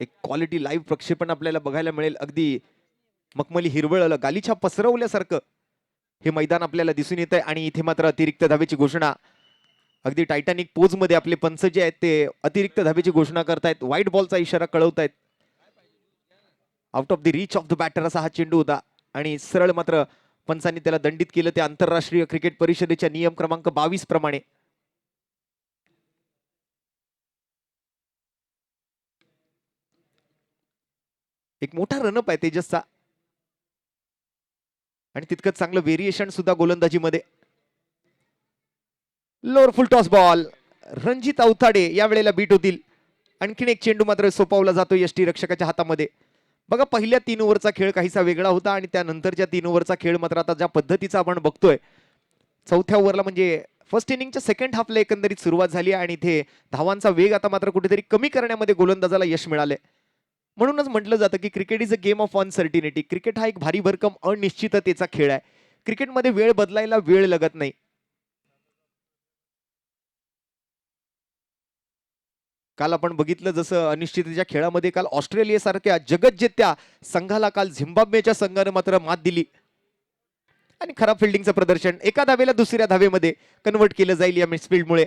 एक क्वालिटी लाईव्ह प्रक्षेपण आपल्याला बघायला मिळेल. अगदी मखमली हिरवळ गालीच्या पसरवल्यासारखं हे मैदान आपल्याला दिसून येत आहे. आणि इथे मात्र अतिरिक्त धावेची घोषणा. अगदी टायटॅनिक पोज मध्ये आपले पंच जे आहेत ते अतिरिक्त धावेची घोषणा करतायत. व्हाईट बॉलचा इशारा कळवतायत. Out of the reach of the batter असा हा चेंडू होता आणि सरळ मात्र पंचांनी त्याला दंडित केलं ते आंतरराष्ट्रीय क्रिकेट परिषदेच्या नियम क्रमांक 22 प्रमाणे. एक मोठा रनअप आहे तेजसचा आणि तितकंच चांगलं व्हेरिएशन सुद्धा गोलंदाजीमध्ये. Lower full toss ball. Ranjit Awtade यावेळेला बीट होतील. आणखीन एक चेंडू मात्र सोपवला जातो यष्टी रक्षकाच्या हातामध्ये. बघा पहिल्या 3 ओव्हरचा खेळ काहीसा वेगळा होता आणि त्यानंतरच्या 3 ओव्हरचा खेळ मात्र आता ज्या पद्धतीचा आपण बघतोय. चौथ्या ओव्हरला म्हणजे फर्स्ट इनिंगच्या सेकंड हाफला एकंदरीत सुरुवात झाली आणि इथे धावांचा वेग आता मात्र कुठेतरी कमी करण्यामध्ये गोलंदाजाला यश मिळालंय. म्हणूनच म्हटलं जातं की cricket is a game of uncertainty. Cricket हा एक भारी भरकम अनिश्चिततेचा खेळ आहे. क्रिकेटमध्ये वेळ बदलायला वेळ लागत नाही. काल आपण बघितलं जसं अनिश्चिततेच्या खेळामध्ये काल ऑस्ट्रेलियासारख्या जगज्जेत्या संघाला काल झिम्बाब्वेच्या संघाने मात्र मात दिली आणि खराब फिल्डिंगचं प्रदर्शन. एका धावेला दुसऱ्या धावेमध्ये कन्वर्ट केलं जाईल या मिसफिल्डमुळे.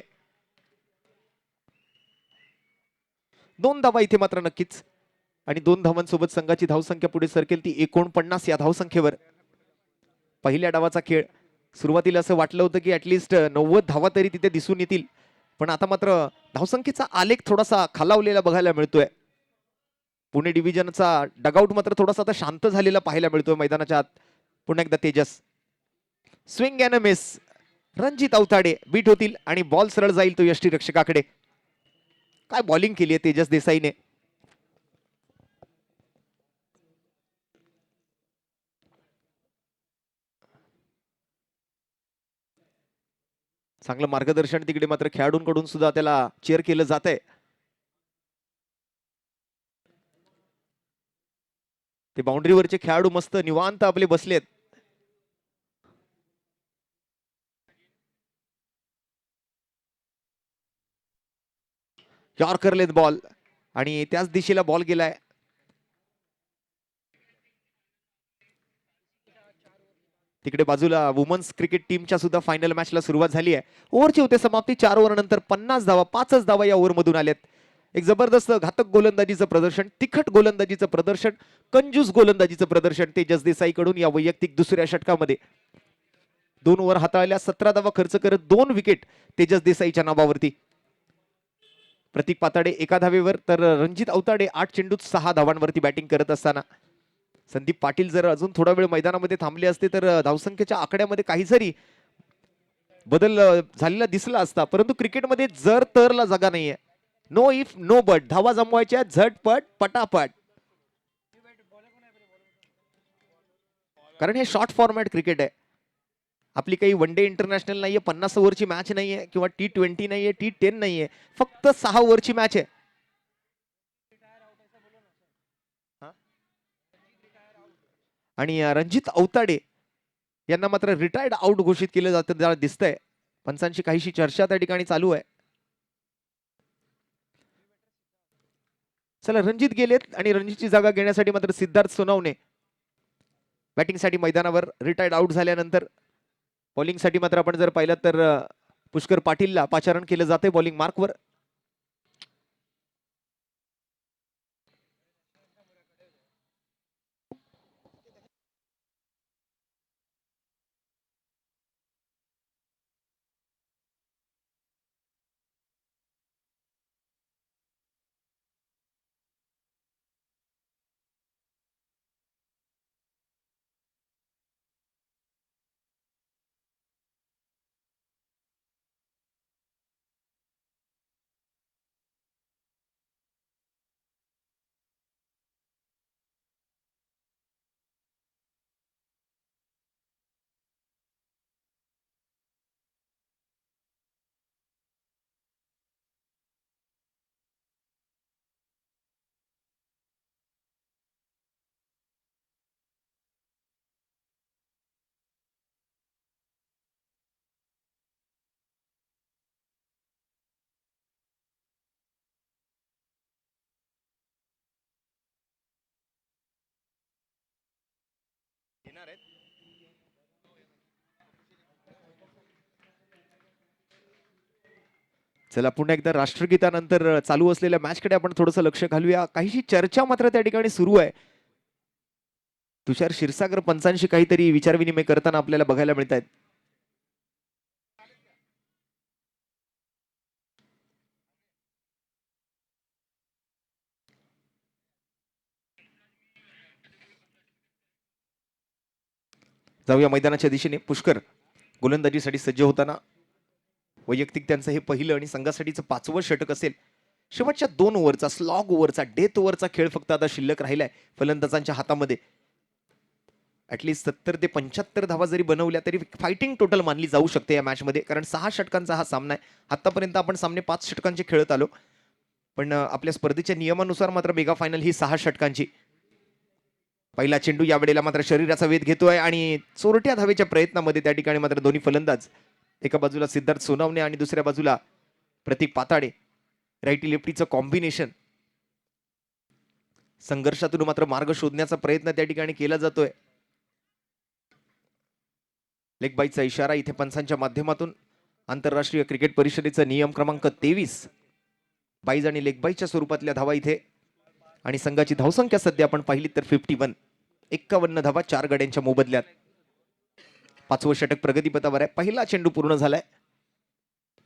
2 धावा इथे मात्र नक्कीच आणि 2 धावांसोबत संघाची धावसंख्या पुढे सरकेल ती 49 या धावसंख्येवर. पहिल्या डावाचा खेळ सुरुवातीला असं वाटलं होतं की ऍटलिस्ट 90 धावा तरी तिथे दिसून येतील, पण आता मात्र धावसंख्येचा आलेख थोडासा खालावलेला बघायला मिळतोय. पुणे डिव्हिजनचा डगआउट मात्र थोडासा आता शांत झालेला पाहायला मिळतोय मैदानाच्या आत. पुन्हा एकदा Tejas swing and miss. Ranjit Awatade beat होतील आणि बॉल सरळ जाईल तो यष्टी रक्षकाकडे. काय बॉलिंग केली आहे तेजस देसाईने. चांगलं मार्गदर्शन तिकडे मात्र खेळाडूंकडून सुद्धा त्याला चेअर केलं जात आहे. ते बाउंड्रीवरचे खेळाडू मस्त निवांत आपले बसलेत. यॉर्करलेत बॉल आणि त्याच दिशेला बॉल गेलाय. तिकडे बाजूला वुमन्स क्रिकेट टीमच्या सुद्धा फायनल मॅचला सुरुवात झाली आहे. ओव्हरची होते समाप्ती. 4 ओव्हर नंतर 50 धावा, 5च धावा या ओव्हरमधून आल्यात. एक जबरदस्त घातक गोलंदाजीचं प्रदर्शन, तिखट गोलंदाजीचं प्रदर्शन, कंजूस गोलंदाजीचं प्रदर्शन तेजस देसाईकडून या वैयक्तिक दुसऱ्या षटकामध्ये. 2 ओव्हर हाताळल्या, 17 धावा खर्च करत 2 विकेट तेजस देसाईच्या नावावरती. प्रतीक पाताडे एका धावेवर तर रणजित अवताडे 8 चेंडूत 6 धावांवरती बॅटिंग करत असताना संदीप पाटील जर अजून थोडा वेळ मैदानामध्ये थांबले असते तर धावसंख्येच्या आकड्यामध्ये काही जरी बदल झालेला दिसला असता. परंतु क्रिकेटमध्ये जर तरला जागा नाहीये. No if no but. धावा जमवायच्या झटपट पटापट. कारण हे शॉर्ट फॉर्मॅट क्रिकेट आहे. आपली काही वन डे इंटरनॅशनल नाहीये, 50 ओव्हरची मॅच नाहीये किंवा T20 नाहीये, T10 नाहीये, फक्त 6 ओव्हरची मॅच आहे. आणि रणजित अवताडे यांना मात्र रिटायर्ड आउट घोषित केलं जातं दिसतंय. पंचांची काहीशी चर्चा त्या ठिकाणी चालू आहे. चला रणजित गेलेत आणि रणजितची जागा घेण्यासाठी मात्र सिद्धार्थ सोनवणे बॅटिंगसाठी मैदानावर. रिटायर्ड आउट झाल्यानंतर बॉलिंगसाठी मात्र आपण जर पाहिलं तर पुष्कर पाटीलला पाचारण केलं जाते बॉलिंग मार्कवर. चला पुन्हा एकदा राष्ट्रगीतानंतर चालू असलेल्या मॅचकडे आपण थोडंसं लक्ष घालूया. काहीशी चर्चा मात्र त्या ठिकाणी सुरू आहे. तुषार क्षीरसागर पंचांशी काहीतरी विचारविनिमय करताना आपल्याला बघायला मिळत आहेत. जाऊया मैदानाच्या दिशेने. पुष्कर गोलंदाजीसाठी सज्ज होताना वैयक्तिक त्यांचं हे पहिलं आणि संघासाठीचं 5वं षटक असेल. शेवटच्या 2 ओव्हरचा स्लॉग ओव्हरचा डेथ ओव्हरचा खेळ फक्त आता शिल्लक राहिलाय फलंदाजांच्या हातामध्ये. ऍटलीस्ट 70 ते 75 धावा जरी बनवल्या तरी फायटिंग टोटल मानली जाऊ शकते या मॅच मध्ये, कारण 6 षटकांचा हा सामना आहे. आतापर्यंत आपण सामने 5 षटकांचे खेळत आलो, पण आपल्या स्पर्धेच्या नियमानुसार मात्र मेगा फायनल ही 6 षटकांची. पहिला चेंडू यावेळेला मात्र शरीराचा वेध घेतोय आणि चोरट्या धावेच्या प्रयत्नामध्ये त्या ठिकाणी मात्र दोन्ही फलंदाज, एका बाजूला सिद्धार्थ सोनावणे आणि दुसऱ्या बाजूला प्रतीक पाताडे, राईटी लेफ्टीचं कॉम्बिनेशन. संघर्षातून मात्र मार्ग शोधण्याचा प्रयत्न त्या ठिकाणी केला जातोय. लेग बाईचा इशारा इथे पंचांच्या माध्यमातून. आंतरराष्ट्रीय क्रिकेट परिषदेचा नियम क्रमांक 23, बाईज आणि लेग बाईच्या स्वरूपातल्या धावा इथे. आणि संघाची धावसंख्या सध्या आपण पाहिली तर 51 धावा 4 गड्यांच्या मोबदल्यात. 5वं षटक प्रगतीपथावर आहे. पहिला चेंडू पूर्ण झालाय,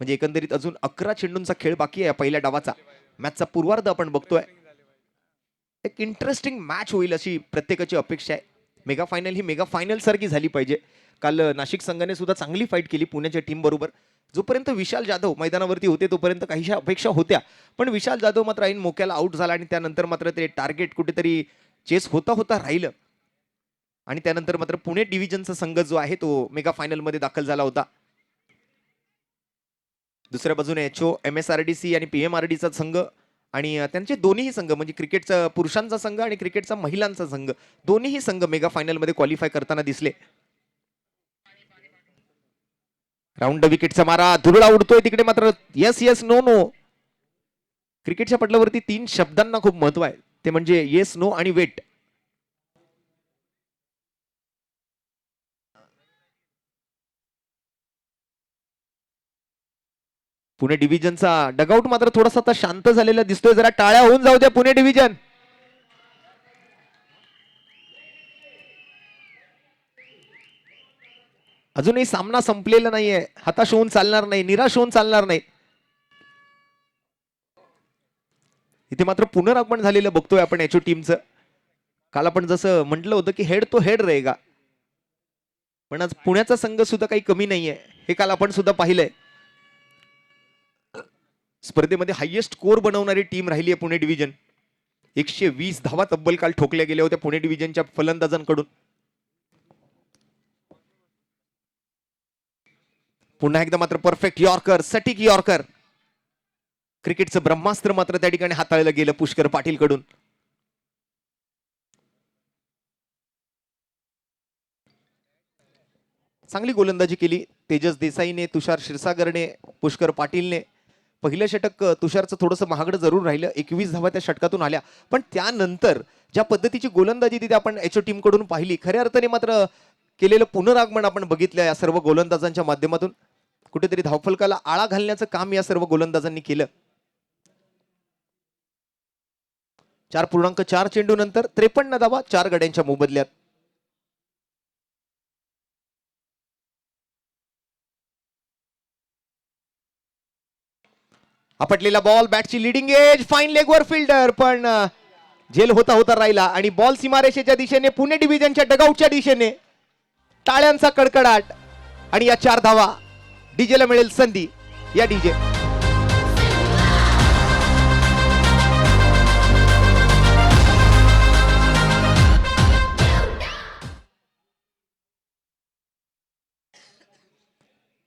म्हणजे एकंदरीत अजून 11 चेंडूंचा खेळ बाकी आहे पहिल्या डावाचा. मॅचचा पूर्वार्ध आपण बघतोय. एक इंटरेस्टिंग मॅच होईल अशी प्रत्येकाची अपेक्षा आहे. मेगा फायनल ही मेगा फायनल सारखी झाली पाहिजे. काल नाशिक संघाने सुद्धा चांगली फाईट केली पुण्याच्या टीम बरोबर. जोपर्यंत विशाल जाधव मैदानावरती होते तोपर्यंत काहीशा अपेक्षा होत्या, पण विशाल जाधव मात्र ऐन मोक्याला आउट झाला आणि त्यानंतर मात्र ते टार्गेट कुठेतरी चेस होता होता राहिलं. आणि त्यानंतर मात्र पुणे डिव्हिजनचा संघ जो आहे तो मेगा फायनल मध्ये दाखल झाला होता. दुसऱ्या बाजूने HO MSRDC आणि PMRDचा संघ आणि त्यांचे दोन्ही संघ म्हणजे क्रिकेटचा पुरुषांचा संघ आणि क्रिकेटचा महिलांचा संघ, दोन्ही संघ मेगा फायनल मध्ये क्वालिफाय करताना दिसले. राऊंड विकेटचा मारा धुरळा उडतोय तिकडे, मात्र येस येस नो नो. क्रिकेटच्या पटलावरती 3 शब्दांना खूप महत्व आहे, ते म्हणजे येस नो आणि वेट. पुणे डिव्हिजनचा डगआउट मात्र थोडासा आता शांत झालेला दिसतोय. जरा टाळ्या होऊन जाऊ द्या पुणे डिव्हिजन. अजूनही सामना संपलेला नाहीये. हताश होऊन चालणार नाही, निराश होऊन चालणार नाही. इथे मात्र पुनरागमन झालेलं बघतोय आपण HO टीमचं. काल आपण जसं म्हटलं होतं की हेड तो हेड रहेगा, पण आज पुण्याचा संघ सुद्धा काही कमी नाहीये, हे काल आपण सुद्धा पाहिलंय. स्पर्धेमध्ये हायएस्ट स्कोर बनवणारी टीम राहिली आहे पुणे डिव्हिजन. 120 धावा तब्बल काल ठोकल्या गेल्या होत्या पुणे डिव्हिजनच्या फलंदाजांकडून. पुन्हा एकदा मात्र परफेक्ट यॉर्कर, सटीक यॉर्कर. क्रिकेटचं ब्रह्मास्त्र मात्र त्या ठिकाणी हाताळलं गेलं पुष्कर पाटील कडून. चांगली गोलंदाजी केली तेजस देसाईने, तुषार क्षीरसागरने, पुष्कर पाटीलने. पहिलं षटक तुषारचं थोडंसं महागडं जरूर राहिलं. 21 धावा त्या षटकातून आल्या, पण त्यानंतर ज्या पद्धतीची गोलंदाजी तिथे आपण HO टीम कडून पाहिली, खऱ्या अर्थाने मात्र केलेलं पुनरागमन आपण बघितलं या सर्व गोलंदाजांच्या माध्यमातून. कुठेतरी धावफलकाला आळा घालण्याचं काम या सर्व गोलंदाजांनी केलं. 4.4 चेंडू नंतर 53 धावा 4 गड्यांच्या मोबदल्यात. आपटलेला बॉल, बॅटची लिडिंग एज, फाईन लेगवर फिल्डर, पण झेल होता होता राहिला आणि बॉल सीमारेषेच्या दिशेने, पुणे डिव्हिजनच्या डगआउटच्या दिशेने. टाळ्यांचा कडकडाट आणि या 4 धावा. डीजेला मिळेल संधी. या डीजे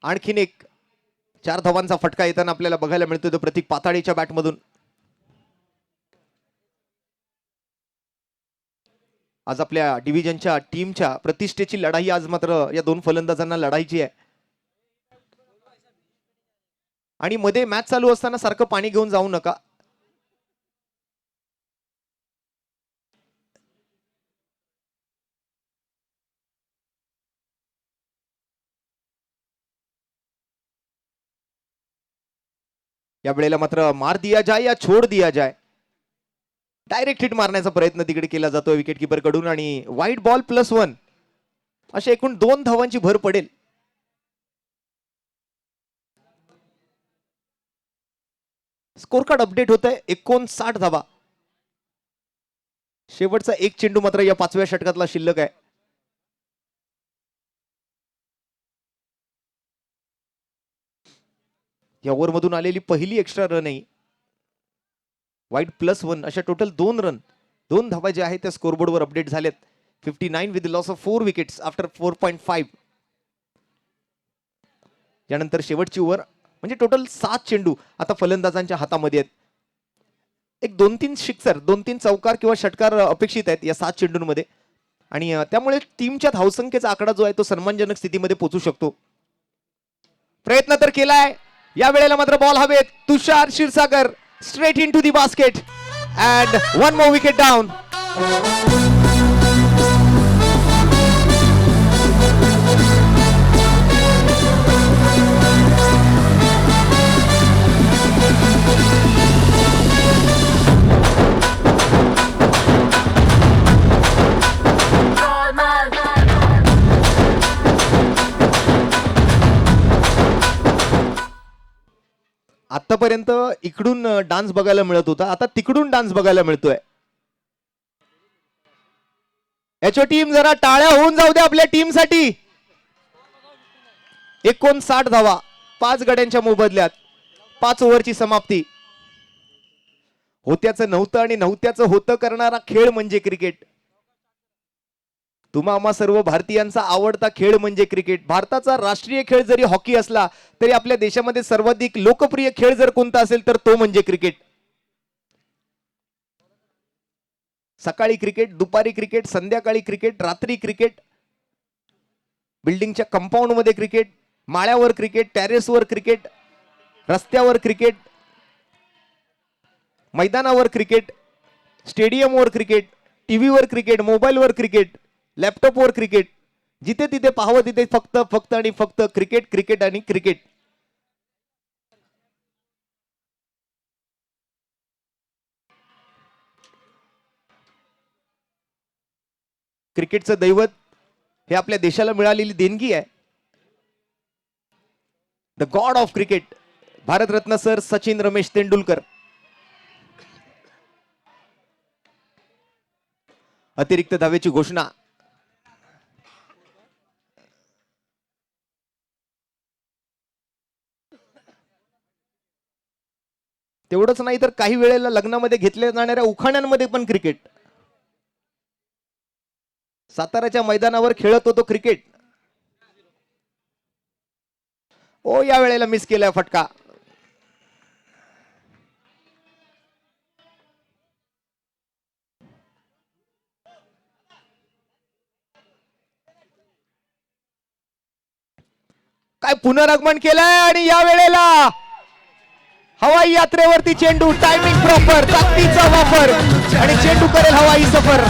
आणखीन एक 4 धावांचा फटका येताना आपल्याला बघायला मिळतोय तो प्रतीक पाताळेच्या बॅटमधून. आज आपल्या डिव्हिजनच्या टीमच्या प्रतिष्ठेची लढाई आज मात्र या 2 फलंदाजांना लढायची आहे. आणि मध्ये मॅच चालू असताना सारखं पाणी घेऊन जाऊ नका. या वेळेला मात्र मार दिया जाय या छोड दिया जाय, डायरेक्ट हिट मारण्याचा प्रयत्न तिकडे केला जातोय विकेट किपर कडून आणि वाईट बॉल +1 अशा एकूण 2 धावांची भर पडेल. स्कोर कार्ड अपडेट होत आहे. 59 धावा. शेवटचा एक चेंडू मात्र या 5व्या षटकातला शिल्लक आहे. या ओव्हर मधून आलेली पहिली एक्स्ट्रा रन आहे. वाईट +1 अशा टोटल 2 रन 2 धावा ज्या आहेत त्या स्कोरबोर्डवर अपडेट झालेत. 59 with loss of 4 wickets after 4.5. यानंतर शेवटची ओव्हर म्हणजे टोटल 7 चेंडू आता फलंदाजांच्या हातामध्ये आहेत. एक 2-3 सिक्सर 2-3 चौकार किंवा षटकार अपेक्षित आहेत या 7 चेंडूंमध्ये आणि त्यामुळे टीमच्या धावसंख्येचा आकडा जो आहे तो सन्मानजनक स्थितीमध्ये पोहोचू शकतो. प्रयत्न तर केलाय. या वेळेला मात्र बॉल हवेत. Tushar Kshirsagar straight in to the basket and 1 more wicket down. आतापर्यंत इकडून डान्स बघायला मिळत होता, आता तिकडून डान्स बघायला मिळतोय. याची टीम जरा टाळ्या होऊन जाऊ द्या आपल्या टीम साठी. 59 धावा 5 गड्यांच्या मोबदल्यात 5 ओव्हरची समाप्ती. होत्याचं नव्हतं आणि नव्हत्याचं होतं करणारा खेळ म्हणजे क्रिकेट. तुम्हा आम्हा सर्व भारतीयांचा आवडता खेळ म्हणजे क्रिकेट. भारताचा राष्ट्रीय खेळ जरी हॉकी असला तरी आपल्या देशामध्ये सर्वाधिक लोकप्रिय खेळ जर कोणता असेल तर तो म्हणजे क्रिकेट. सकाळी क्रिकेट, दुपारी क्रिकेट, संध्याकाळी क्रिकेट, रात्री क्रिकेट, बिल्डिंगच्या कंपाऊंड मध्ये क्रिकेट, माळ्यावर क्रिकेट, टेरेसवर क्रिकेट, रस्त्यावर क्रिकेट, मैदानावर क्रिकेट, स्टेडियमवर क्रिकेट, टीव्हीवर क्रिकेट, मोबाईलवर क्रिकेट, लॅपटॉपवर क्रिकेट. जिथे तिथे पाहावं तिथे फक्त फक्त आणि फक्त क्रिकेट क्रिकेट आणि क्रिकेट. क्रिकेटचं दैवत हे आपल्या देशाला मिळालेली देणगी आहे. The God of cricket Bharat Ratna sir Sachin Ramesh Tendulkar. अतिरिक्त धावेची घोषणा. तेवढंच नाही तर काही वेळेला लग्नामध्ये घेतल्या जाणाऱ्या उखाण्यांमध्ये पण क्रिकेट. साताऱ्याच्या मैदानावर खेळत होतो क्रिकेट. ओ या वेळेला मिस केलाय फटका. काय पुनरागमन केलंय आणि या वेळेला हवाई यात्रेवरती चेंडू. टायमिंग प्रॉपर, ताकदीचा वापर आणि चेंडू करेल हवाई सफर.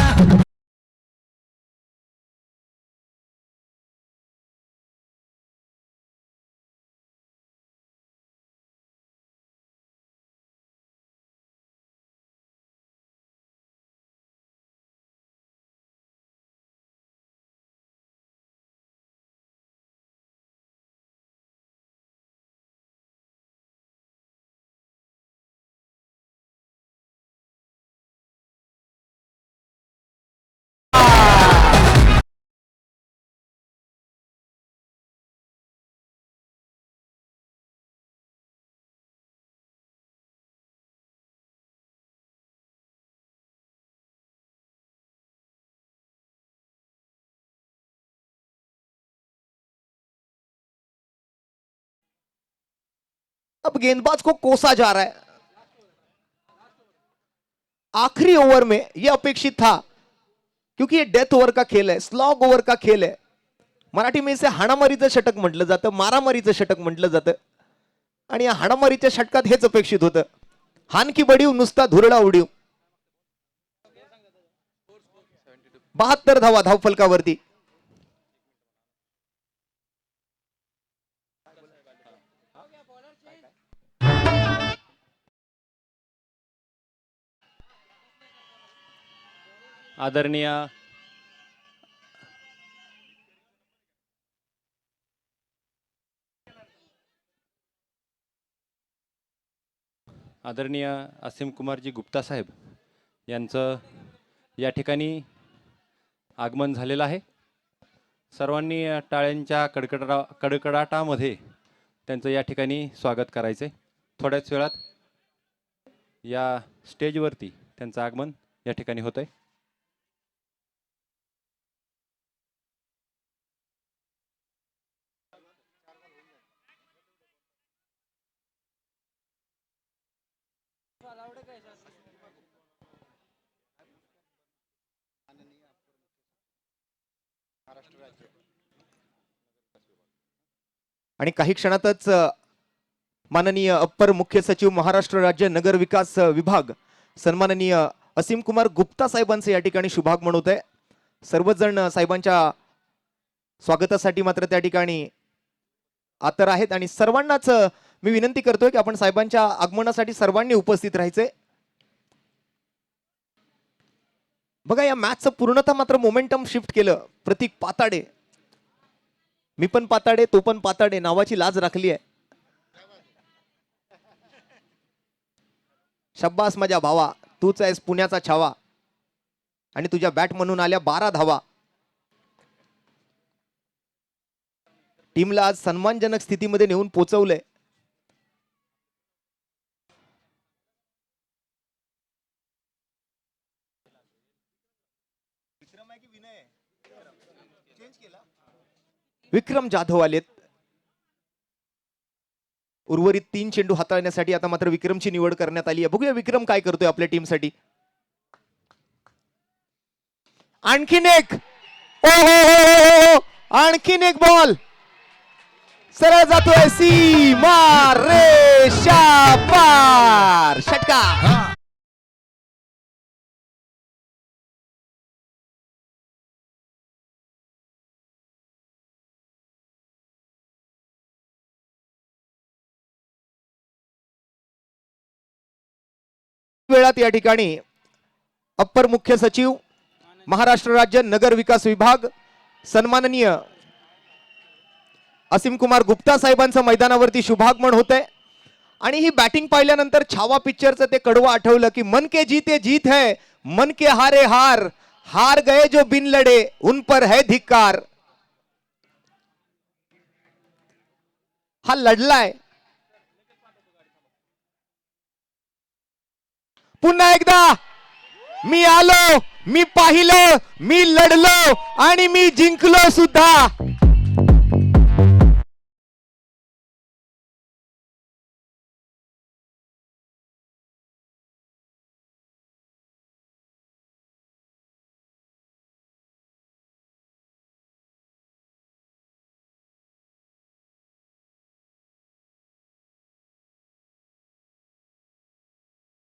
अब गेंदबाज को कोसा जा रहा है. आखिरी ओवर में यह अपेक्षित था क्योंकि ये डेथ ओवर का खेल है, स्लॉग ओवर का खेल है. मराठी में इसे हाणामारीचं षटक म्हटलं जातं, मारामारीचं षटक म्हटलं जातं आणि या हाणामारीच्या षटकात हेच अपेक्षित होतं. हान की बडीव नुसता धुरडा उडीव. 72 धावा धावफलकावरती. आदरणीय आदरणीय असीम कुमारजी गुप्ता साहेब यांचं या ठिकाणी आगमन झालेलं आहे. सर्वांनी टाळ्यांच्या कडकडाटामध्ये त्यांचं या ठिकाणी स्वागत करायचं आहे. थोड्याच वेळात या स्टेजवरती त्यांचं आगमन या ठिकाणी होतं आहे. आणि काही क्षणातच माननीय अप्पर मुख्य सचिव महाराष्ट्र राज्य नगर विकास विभाग सन्माननीय असीम कुमार गुप्ता साहेबांचे या ठिकाणी शुभागमन होत आहे. सर्वच जण साहेबांच्या स्वागतासाठी मात्र त्या ठिकाणी आतर आहेत आणि सर्वांनाच मी विनंती करतोय की आपण साहेबांच्या आगमनासाठी सर्वांनी उपस्थित राहायचे. बघा या मॅचचं पूर्णतः मात्र मोमेंटम शिफ्ट केलं प्रतीक पाताडे. मी पण पाताडे तो पण पाताडे नावाची लाज राखली आहे. शब्बास माझ्या भावा, तूच आहेस पुण्याचा छावा आणि तुझ्या बॅट म्हणून आल्या 12 धावा. टीमला आज सन्मानजनक स्थितीमध्ये नेऊन पोहोचवलंय. विक्रम जाधव आलेत. उर्वरित 3 चेंडू हाताळण्यासाठी आता मात्र विक्रमची निवड करण्यात आली आहे. बघूया विक्रम काय करतोय आपल्या टीमसाठी. आणखीन एक, ओ आणखीन एक बॉल सरळ जातोय सीमा रेषा पार. षटकार. वेळात या ठिकाणी अप्पर मुख्य सचिव महाराष्ट्र राज्य नगर विकास विभाग सन्माननीय असीम कुमार गुप्ता साहेबांचं मैदानावरती शुभागमन होतंय. आणि ही बॅटिंग पाहिल्यानंतर छावा पिक्चरचं ते कडवं आठवलं की मन के जीते जीत है, मन के हारे हार, हार गए जो बिन लड़े उन पर है धिक्कार. हा लढलाय. पुन्हा एकदा मी आलो, मी पाहिलं, मी लढलो आणि मी जिंकलो सुद्धा.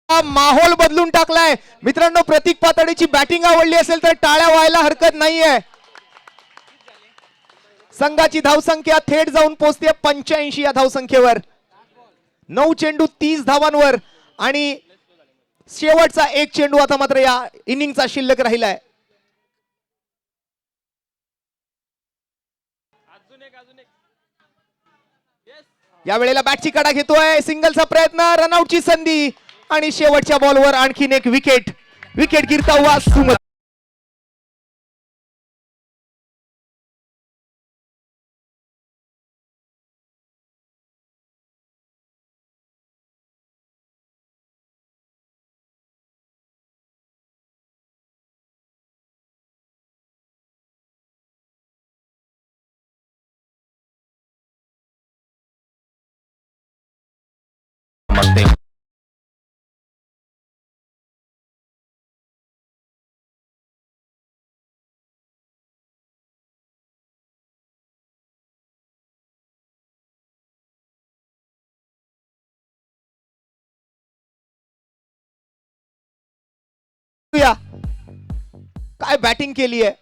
माहोल बदलून टाकलाय मित्रांनो. प्रतीक पाताडेची बॅटिंग आवडली असेल तर टाळ्या व्हायला हरकत नाहीये. संघाची धावसंख्या थेट जाऊन पोहोचते 85 या धावसंख्येवर. 9 चेंडू 30 धावांवर आणि शेवटचा एक चेंडू आता मात्र या इनिंगचा शिल्लक राहिलाय. या वेळेला बॅटची कडा घेतोय. सिंगलचा प्रयत्न, रनआउटची संधी आणि शेवटच्या बॉलवर आणखीन एक विकेट. विकेट गिरता हुआ सुमन. काय बॅटिंग केली आहे.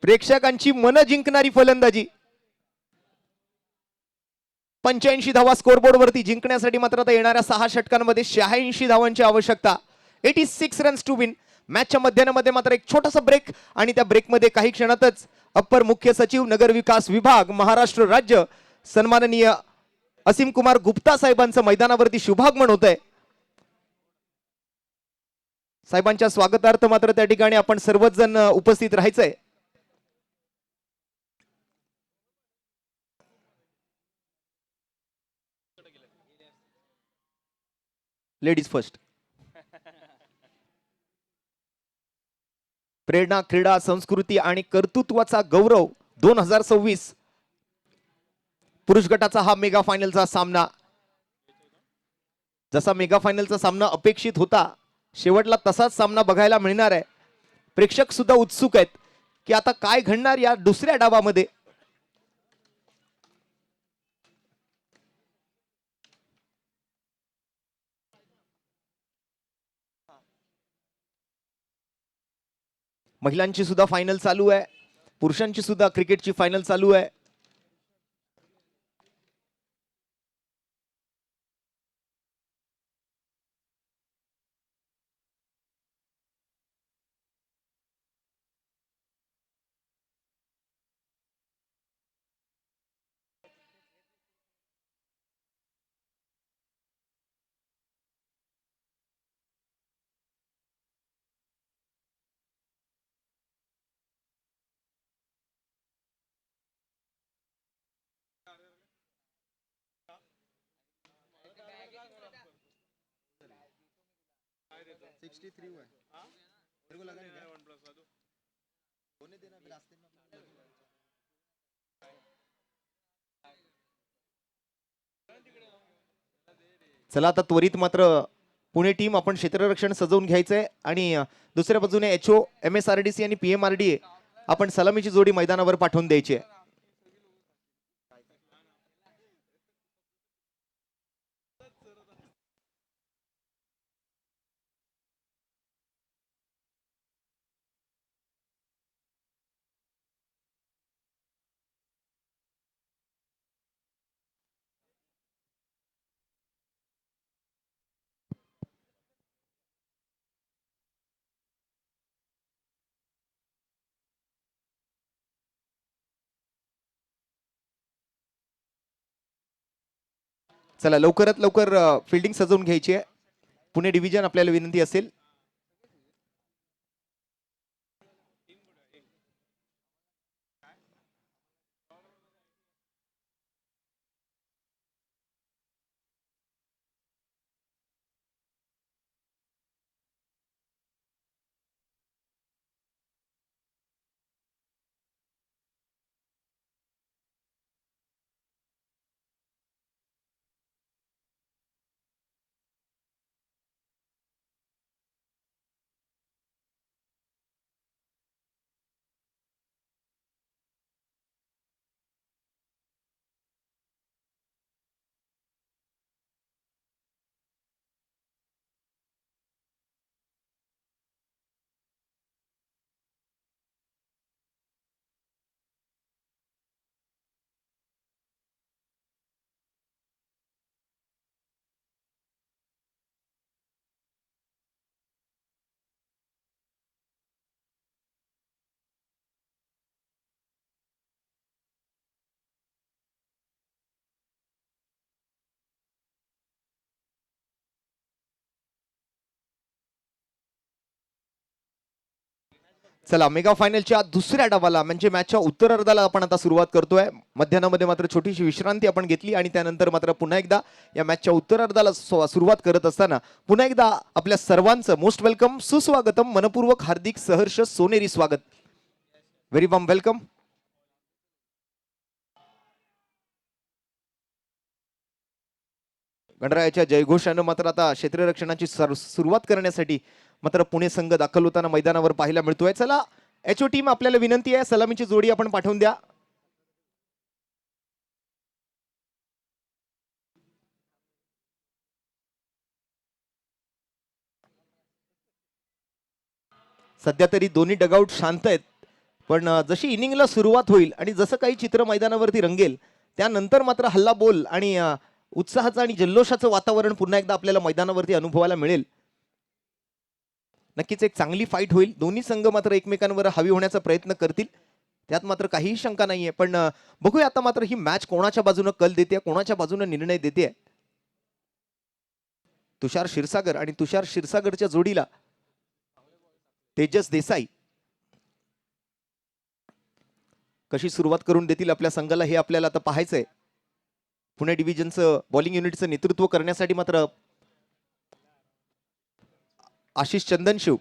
प्रेक्षकांची मन जिंकणारी फलंदाजी. 85 धावा स्कोरबोर्ड वरती जिंकण्यासाठी मात्र आता येणाऱ्या 6 षटकांमध्ये 86 धावांची आवश्यकता. 86 रन्स टू विन. मॅचच्या मध्यामध्ये मात्र एक छोटासा ब्रेक आणि त्या ब्रेकमध्ये काही क्षणातच अप्पर मुख्य सचिव नगर विकास विभाग महाराष्ट्र राज्य सन्माननीय असीम कुमार गुप्ता साहेबांचं मैदानावरती शुभागमन होत आहे. साहेबांच्या स्वागतार्थ मात्र त्या ठिकाणी आपण सर्वच जण उपस्थित राहायचंय. Ladies first. प्रेरणा क्रीडा संस्कृती आणि कर्तृत्वाचा गौरव 2026 पुरुष गटाचा हा मेगा फायनलचा सामना. जसा मेगा फायनलचा सामना अपेक्षित होता शेवटला तसाच सामना बघायला मिळणार आहे. प्रेक्षक सुद्धा उत्सुक आहेत की आता काय घडणार या दुसऱ्या डावामध्ये. महिलांची सुद्धा फायनल चालू आहे, पुरुषांची सुद्धा क्रिकेटची फायनल चालू आहे. चला आता त्वरित मात्र पुणे टीम आपण क्षेत्ररक्षण सजवून घ्यायचंय आणि दुसऱ्या बाजूने एचओ MSRDC आणि PMRDA आपण सलामीची जोडी मैदानावर पाठवून द्यायची आहे. चला लवकरात लवकर फिल्डिंग सजवून घ्यायची आहे. पुणे डिव्हिजन आपल्याला विनंती असेल. चला मेगा फायनलच्या दुसऱ्या डावाला म्हणजे मॅचच्या उत्तरार्धाला आपण आता सुरुवात करतोय. मध्यानामध्ये मात्र छोटीशी विश्रांती आपण घेतली आणि त्यानंतर मात्र पुन्हा एकदा या मॅचच्या उत्तरार्धाला सुरुवात करत असताना पुन्हा एकदा आपल्या सर्वांचं मोस्ट वेलकम, सुस्वागतम, मनपूर्वक हार्दिक सहर्ष सोनेरी स्वागत. Very warm welcome. गणरायाच्या जयघोषानं मात्र आता क्षेत्ररक्षणाची सुरुवात करण्यासाठी मात्र पुणे संघ दाखल होताना मैदानावर पाहायला मिळतोय. चला एचओ टीम आपल्याला विनंती आहे सलामीची जोडी आपण पाठवून द्या. सध्या तरी दोन्ही डगआउट शांत आहेत, पण जशी इनिंगला सुरुवात होईल आणि जसं काही चित्र मैदानावरती रंगेल त्यानंतर मात्र हल्ला बोल आणि उत्साहाचं आणि जल्लोषाचं वातावरण पुन्हा एकदा आपल्याला मैदानावरती अनुभवायला मिळेल. नक्कीच एक चांगली फाईट होईल. दोन्ही संघ मात्र एकमेकांवर हावी होण्याचा प्रयत्न करतील, त्यात मात्र काहीही शंका नाहीये. पण बघूया आता मात्र ही मॅच कोणाच्या बाजूने कल देते, कोणाच्या बाजूने निर्णय देते. तुषार क्षीरसागर आणि तुषार क्षीरसागरच्या जोडीला तेजस देसाई कशी सुरुवात करून देतील आपल्या संघाला हे आपल्याला आता पाहायचंय. पुणे डिव्हिजनचं बॉलिंग युनिटचं नेतृत्व करण्यासाठी मात्र आशिष चंदनशिव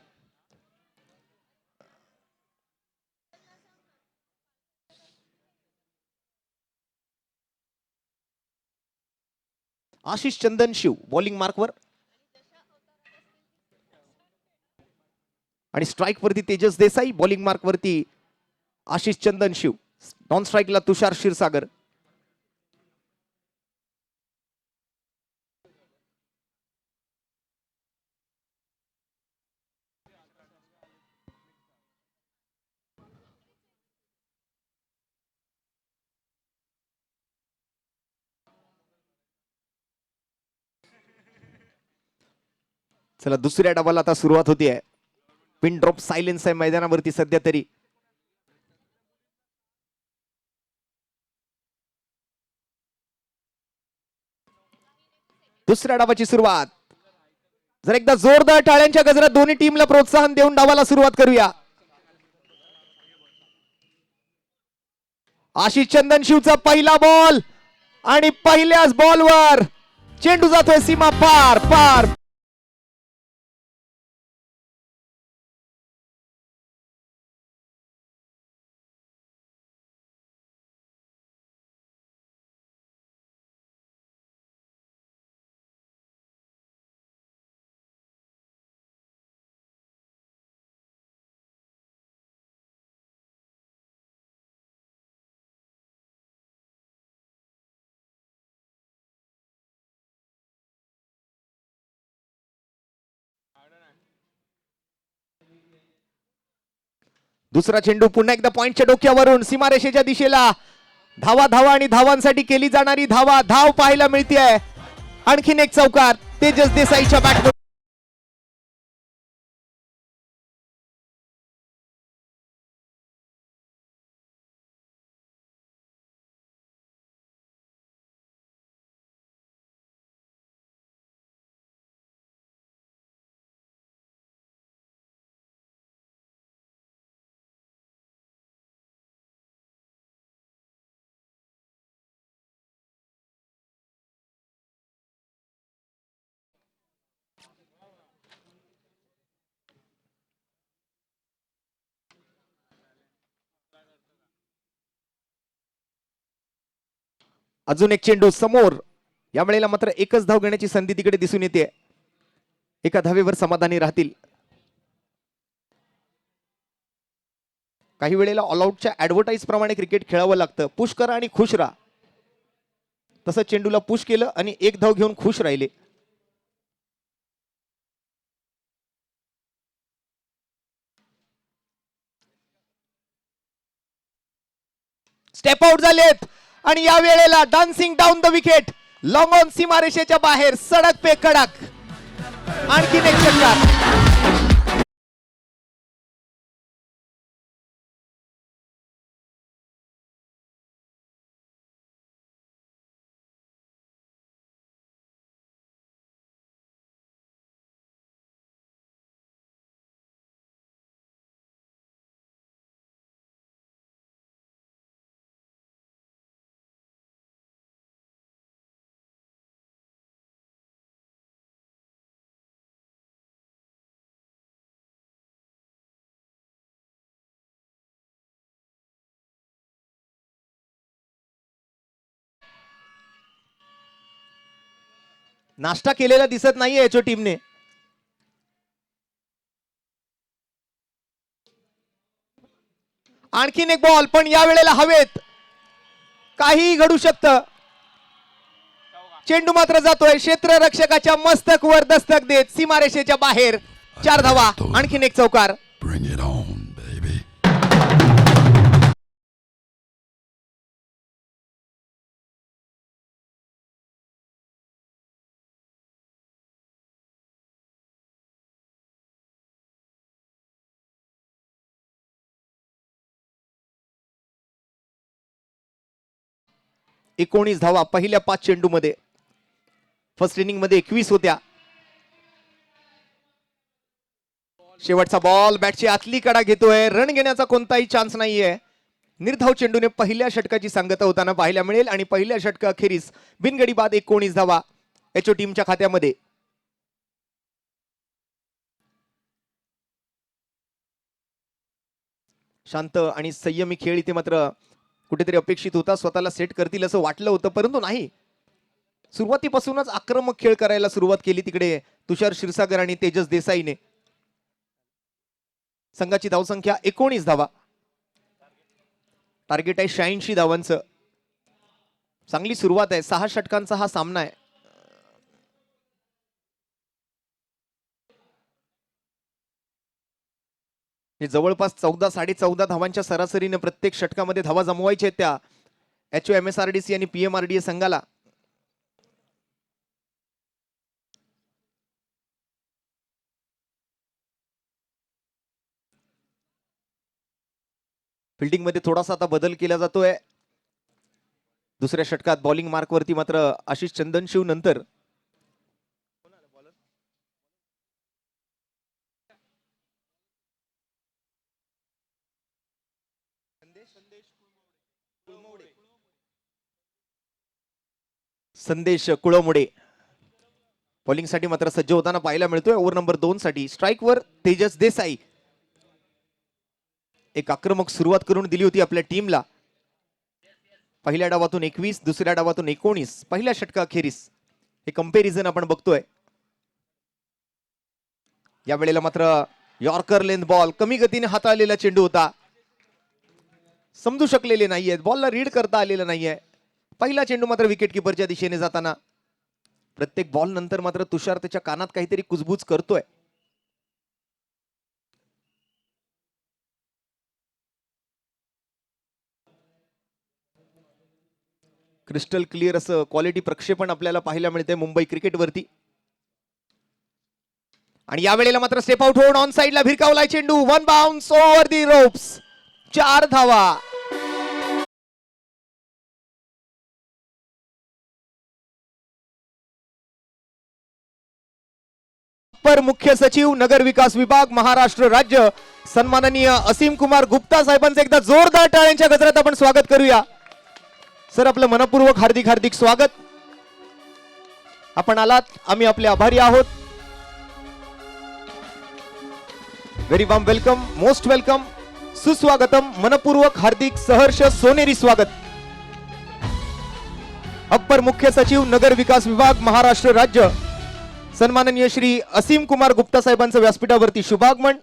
आशिष चंदनशिव बॉलिंग मार्कवर आणि स्ट्राईक वरती तेजस देसाई, बॉलिंग मार्क वरती आशिष चंदनशिव, नॉन स्ट्राईकला तुषार क्षीरसागर. चला दुसऱ्या डावाला आता सुरुवात होती. पिन ड्रॉप सायलेन्स आहे मैदानावरती सध्या तरी. दुसऱ्या डावाची सुरुवात. जर एकदा जोरदार टाळ्यांच्या गजरात दोन्ही टीमला प्रोत्साहन देऊन डावाला सुरुवात करूया. आशिष चंदनशिवचा पहिला बॉल आणि पहिल्याच बॉलवर चेंडू जातोय सीमा पार पार. दुसरा चेंडू पुन्हा एकदा पॉइंटच्या डोक्यावरून सीमारेषेच्या दिशेला. धावा धावा आणि धावांसाठी केली जाणारी धावा धाव पाहायला मिळते. आणखीन एक चौकार तेजस देसाईच्या बॅट. अजून एक चेंडू समोर. या वेळेला मात्र एकच धाव घेण्याची संधी तिकडे दिसून येते. एका धावेवर समाधानी राहतील. काही वेळेला ऑलआउटच्या ऍडव्हर्टाईज प्रमाणे क्रिकेट खेळावं लागतं. पुश करा आणि खुश राहा. तसं चेंडूला पुश केलं आणि एक धाव घेऊन खुश राहिले. स्टेप आउट झालेत आणि या वेळेला dancing down the wicket. Long on सीमारेषेच्या बाहेर सडक पे कडक. आणखीन एक षटकार. नाश्ता केलेला दिसत नाहीये याच्या टीमने. आणखीन एक बॉल पण या वेळेला हवेत. काहीही घडू शकतं. चेंडू मात्र जातोय क्षेत्ररक्षकाच्या मस्तक वर दस्तक देत सीमारेषेच्या बाहेर. 4 धावा. आणखीन एक चौकार. 19 धावा पहिल्या 5 चेंडूमध्ये. फर्स्ट इनिंग मध्ये 21 होत्या. शेवटचा बॉल बॅटची आतली कडा घेतोय. रन घेण्याचा कोणताही चान्स नाहीये. निर्धाव चेंडूने पहिल्या षटकाची सांगता होताना पाहायला मिळेल आणि पहिल्या षटकाखेरीस बिनगडी बाद 19 धावा एचओ टीमच्या खात्यामध्ये. शांत आणि संयमी खेळ इथे मात्र कुठेतरी अपेक्षित होता. स्वतःला सेट करतील असं वाटलं होतं, परंतु नाही. सुरुवातीपासूनच आक्रमक खेळ करायला सुरुवात केली तिकडे तुषार क्षीरसागर आणि तेजस देसाईने. संघाची धावसंख्या 19 धावा. टार्गेट आहे 86 धावांचं. चांगली सुरुवात आहे. 6 षटकांचा हा सामना आहे. हे जवळपास 14-14.5 धावांच्या सरासरीने प्रत्येक षटकामध्ये धावा जमवायच्या आहेत त्या एचओ MSRDC आणि PMRDA संघाला. फिल्डिंग मध्ये थोडासा आता बदल केला जातोय. दुसऱ्या षटकात बॉलिंग मार्क वरती मात्र आशिष चंदनशिव नंतर संदेश कुळमुडे बॉलिंग साठी मात्र सज्ज होताना पाहायला मिळतोय. ओव्हर नंबर 2 साठी स्ट्राईकवर तेजस देसाई. एक आक्रमक सुरुवात करून दिली होती आपल्या टीमला. पहिल्या डावातून 21, दुसऱ्या डावातून 19, पहिल्या षटकाखेरीस हे कंपॅरिझन आपण बघतोय. या वेळेला मात्र यॉर्कर लेंथ बॉल कमी गतीने हाताळलेला चेंडू होता. समजू शकलेले नाहीयेत. बॉलला रीड करता आलेलं नाहीये. पहिला चेंडू मात्र विकेट किपरच्या दिशेने जाताना. प्रत्येक बॉल नंतर मात्र तुषार त्याच्या कानात काहीतरी कुजबूज करतोय. क्रिस्टल क्लिअर असं क्वालिटी प्रक्षेपण आपल्याला पाहायला मिळते मुंबई क्रिकेट वरती. आणि या वेळेला मात्र स्टेप आउट होऊन ऑन साइडला भिरकावलाय चेंडू. 1 बाउन्स ओव्हर दी रोप्स. 4 धावा. अपर मुख्य सचिव नगर विकास विभाग महाराष्ट्र राज्य सन्माननीय असीम कुमार गुप्ता साहेबांचे एकदा जोरदार टाळ्यांच्या गजरात आपण स्वागत करूया. सर, आपलं मनपूर्वक हार्दिक हार्दिक स्वागत. आपण आलात, आम्ही आपले आभारी आहोत. Very warm welcome, most welcome, सुस्वागतम, मनपूर्वक हार्दिक सहर्ष सोनेरी स्वागत. अप्पर मुख्य सचिव नगर विकास विभाग महाराष्ट्र राज्य सन्माननीय श्री असीम कुमार गुप्ता साहेबांचं व्यासपीठावरती शुभागमन.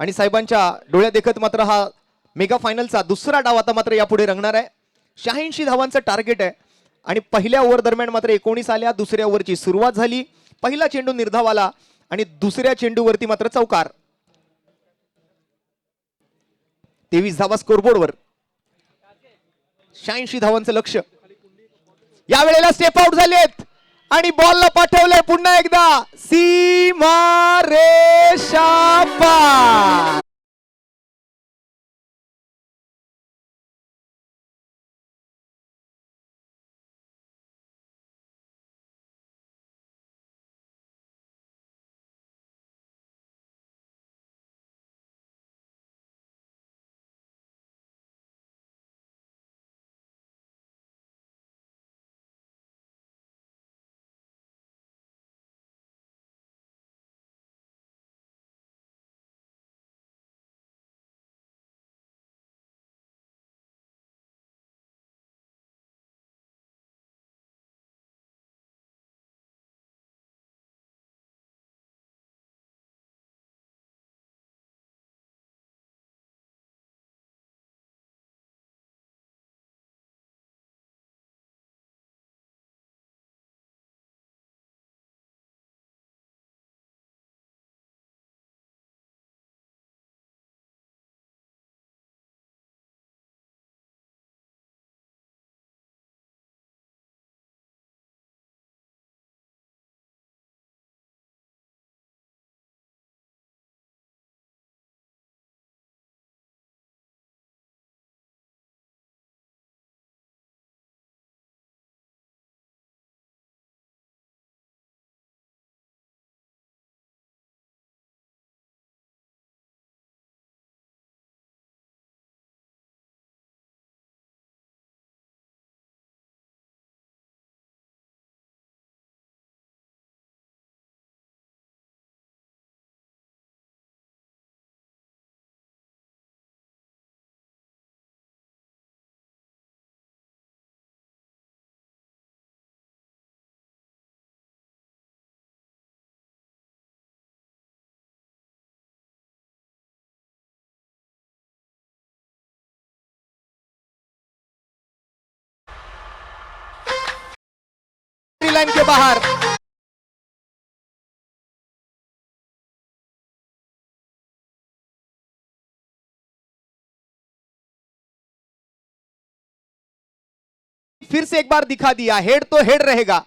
आणि साहेबांच्या डोळ्या देखत मात्र हा मेगा फायनलचा दुसरा डाव आता मात्र यापुढे रंगणार आहे. 86 धावांचं टार्गेट आहे आणि पहिल्या ओव्हर दरम्यान मात्र 19 आल्या. दुसऱ्या ओव्हरची सुरुवात झाली. पहिला चेंडू निर्धाव आला आणि दुसऱ्या चेंडूवरती मात्र चौकार. 23 धावा स्कोरबोर्डवर. 86 धावांचं लक्ष्य. या वेळेला स्टेप आउट झालेत आणि बॉलला पाठवलंय पुन्हा एकदा सीमा रेषा पार. लाइन के बाहर। फिर से एक बार दिखा दिया, हेड तो हेड रहेगा।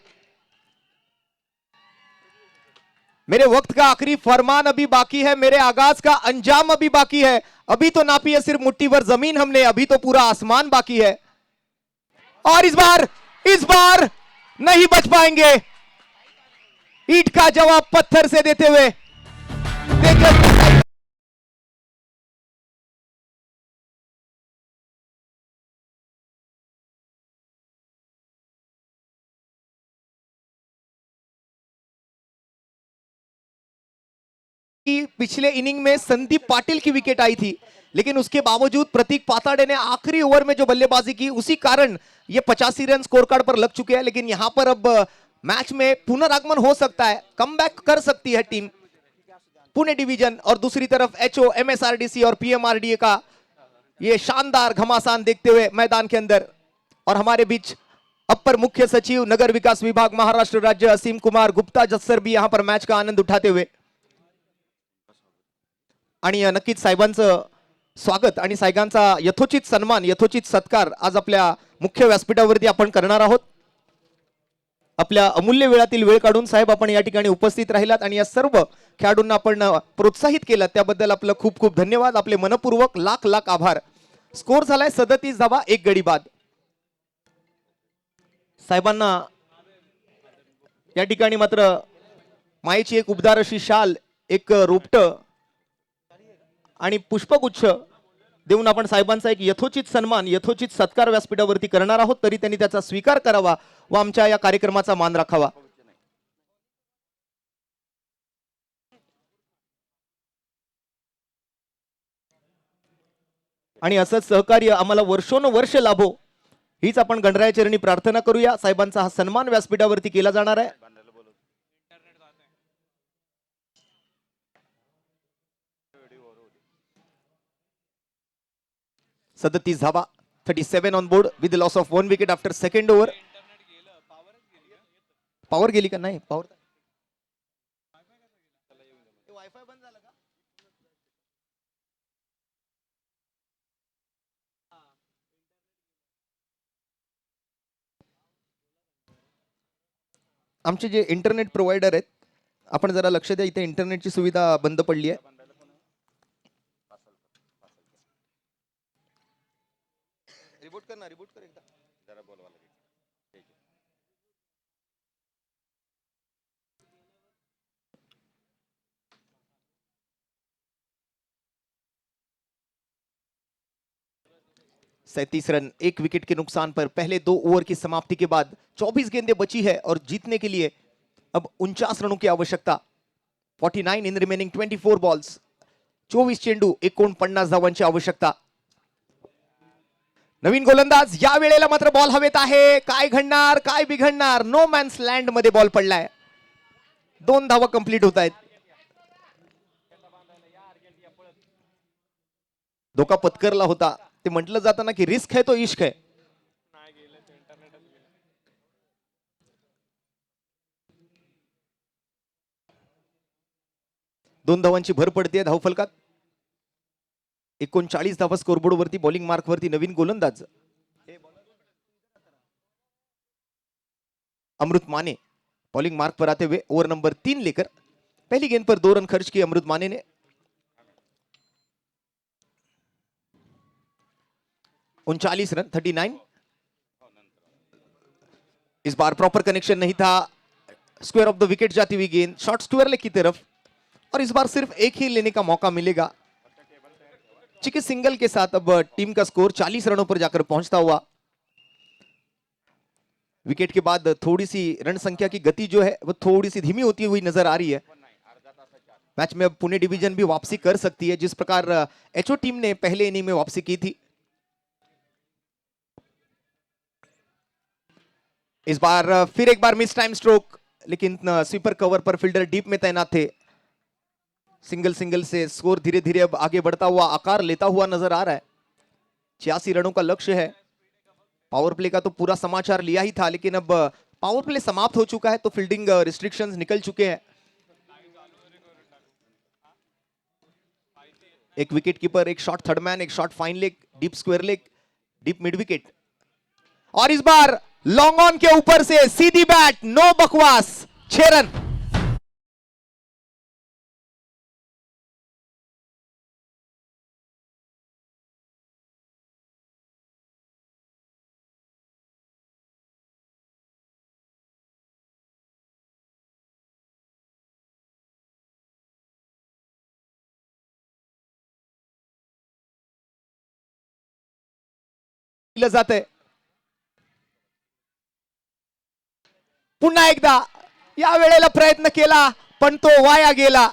मेरे वक्त का आखिरी फरमान अभी बाकी है, मेरे आगाज का अंजाम अभी बाकी है। अभी तो नापी है सिर्फ मुट्ठी भर जमीन हमने, अभी तो पूरा आसमान बाकी है। और इस बार नहीं बच पाएंगे। ईंट का जवाब पत्थर से देते हुए देखिए कि पिछले इनिंग में संदीप पाटिल की विकेट आई थी, लेकिन उसके बावजूद प्रतीक पाताड़े ने आखिरी ओवर में जो बल्लेबाजी की, उसी कारण ये 85 रन स्कोर कार्ड पर लग चुके हैं। लेकिन यहां पर अब मैच में पुनरागमन हो सकता है, कमबैक कर सकती है टीम पुणे डिवीजन। और दूसरी तरफ एचओ, एमएसआरडीसी और पीएमआरडीए का ये शानदार घमासान देखते हुए मैदान के अंदर। और हमारे बीच अपर मुख्य सचिव नगर विकास विभाग महाराष्ट्र राज्य असीम कुमार गुप्ता जस्सर भी यहां पर मैच का आनंद उठाते हुए। आणि नक्कीच साहेबांचं स्वागत आणि साहेबांचा यथोचित सन्मान, यथोचित सत्कार आज आपल्या मुख्य व्यासपीठावरती आपण करणार आहोत। आपल्या अमूल्य वेळातील वेळ काढून साहेब आपण या ठिकाणी उपस्थित राहिलात आणि या सर्व खेळाडूंना आपण प्रोत्साहित केलं, त्याबद्दल आपलं खूप खूप धन्यवाद, आपले मनपूर्वक लाख लाख आभार। स्कोर झालाय 37 धावा 1 गडी बाद। साहेबांना या ठिकाणी मात्र मायेची एक उबदार अशी शाल, एक रोपटं आणि पुष्पगुच्छ देऊन आपण साहेबांचा एक यथोचित सन्मान, यथोचित सत्कार व्यासपीठावरती करणार आहोत। तरी त्यांनी त्याचा स्वीकार करावा व आमच्या या कार्यक्रमाचा मान राखावा। आणि असंच सहकार्य आम्हाला वर्षोनवर्ष लाभो, हीच आपण गणराया चरणी प्रार्थना करूया। साहेबांचा हा सन्मान व्यासपीठावरती केला जाणार आहे। 37 धावा, 37 on board with loss of 1 wicket after second over. Power गेली का? नाही पॉवर वायफाय बंद झाला का? आमचे जे इंटरनेट प्रोव्हायडर आहेत, आपण जरा लक्ष द्या, इथे इंटरनेटची सुविधा बंद पडली आहे। रिबूट कर ना, रिबूट कर एकदा जरा बोलवा लागेल। सैंतीस रन 1 विकेट के नुकसान पर पहले 2 ओवर की समाप्ति के बाद 24 गेंदें बची है और जीतने के लिए अब 49 रनों की आवश्यकता। 49 इन रिमेनिंग 24 बॉल्स, 24 चेंडू 49 धावांची आवश्यकता। नवीन गोलंदाज या वेळेला मात्र बॉल हवेत आहे, काय घडणार, काय बिघडणार? नो मॅन्स लँड मध्ये बॉल पडलाय, 2 धावा कंप्लीट होत आहेत। धोका पत्करला होता, ते म्हटलं जातं ना की रिस्क है तो इश्क है। दोन धावांची भर पडते धावफलकात। 39 धावा स्कोरबोर्ड वरती, बॉलिंग मार्क वरती नवीन गोलंदाज अमृत माने बॉलिंग मार्क पर आते हुए ओवर नंबर 3 लेकर पहली गेंद पर 2 रन खर्च किए अमृत माने ने। 39 रन 39। इस बार प्रॉपर कनेक्शन नहीं था, स्क्वायर ऑफ द विकेट जाती हुई गेंद शॉर्ट स्क्वायर लेग की तरफ, और इस बार सिर्फ एक ही लेने का मौका मिलेगा। चिकी सिंगल के साथ अब टीम का स्कोर 40 रनों पर जाकर पहुंचता हुआ। विकेट के बाद थोड़ी सी रन संख्या की गति जो है वो थोड़ी सी धीमी होती हुई नजर आ रही है। मैच में अब पुणे डिवीजन भी वापसी कर सकती है, जिस प्रकार एचओ टीम ने पहले इनिंग में वापसी की थी। इस बार फिर एक बार मिस टाइम स्ट्रोक, लेकिन स्वीपर कवर पर फील्डर डीप में तैनात थे। सिंगल सिंगल से स्कोर धीरे धीरे अब आगे बढ़ता हुआ आकार लेता हुआ नजर आ रहा है। 86 रनों का लक्ष्य है। पावर प्ले का तो पूरा समाचार लिया ही था, लेकिन अब पावर प्ले समाप्त हो चुका है, तो फील्डिंग रिस्ट्रिक्शंस निकल चुके हैं। एक विकेट कीपर, एक शॉट थर्ड मैन, एक shot fine leg, deep square leg, deep mid wicket, और इस बार लॉन्ग ऑन के ऊपर से सीधी बैट, नो बकवास, 6 रन। जात आहे पुन्हा एकदा, या वेळेला प्रयत्न केला पण तो वाया गेला,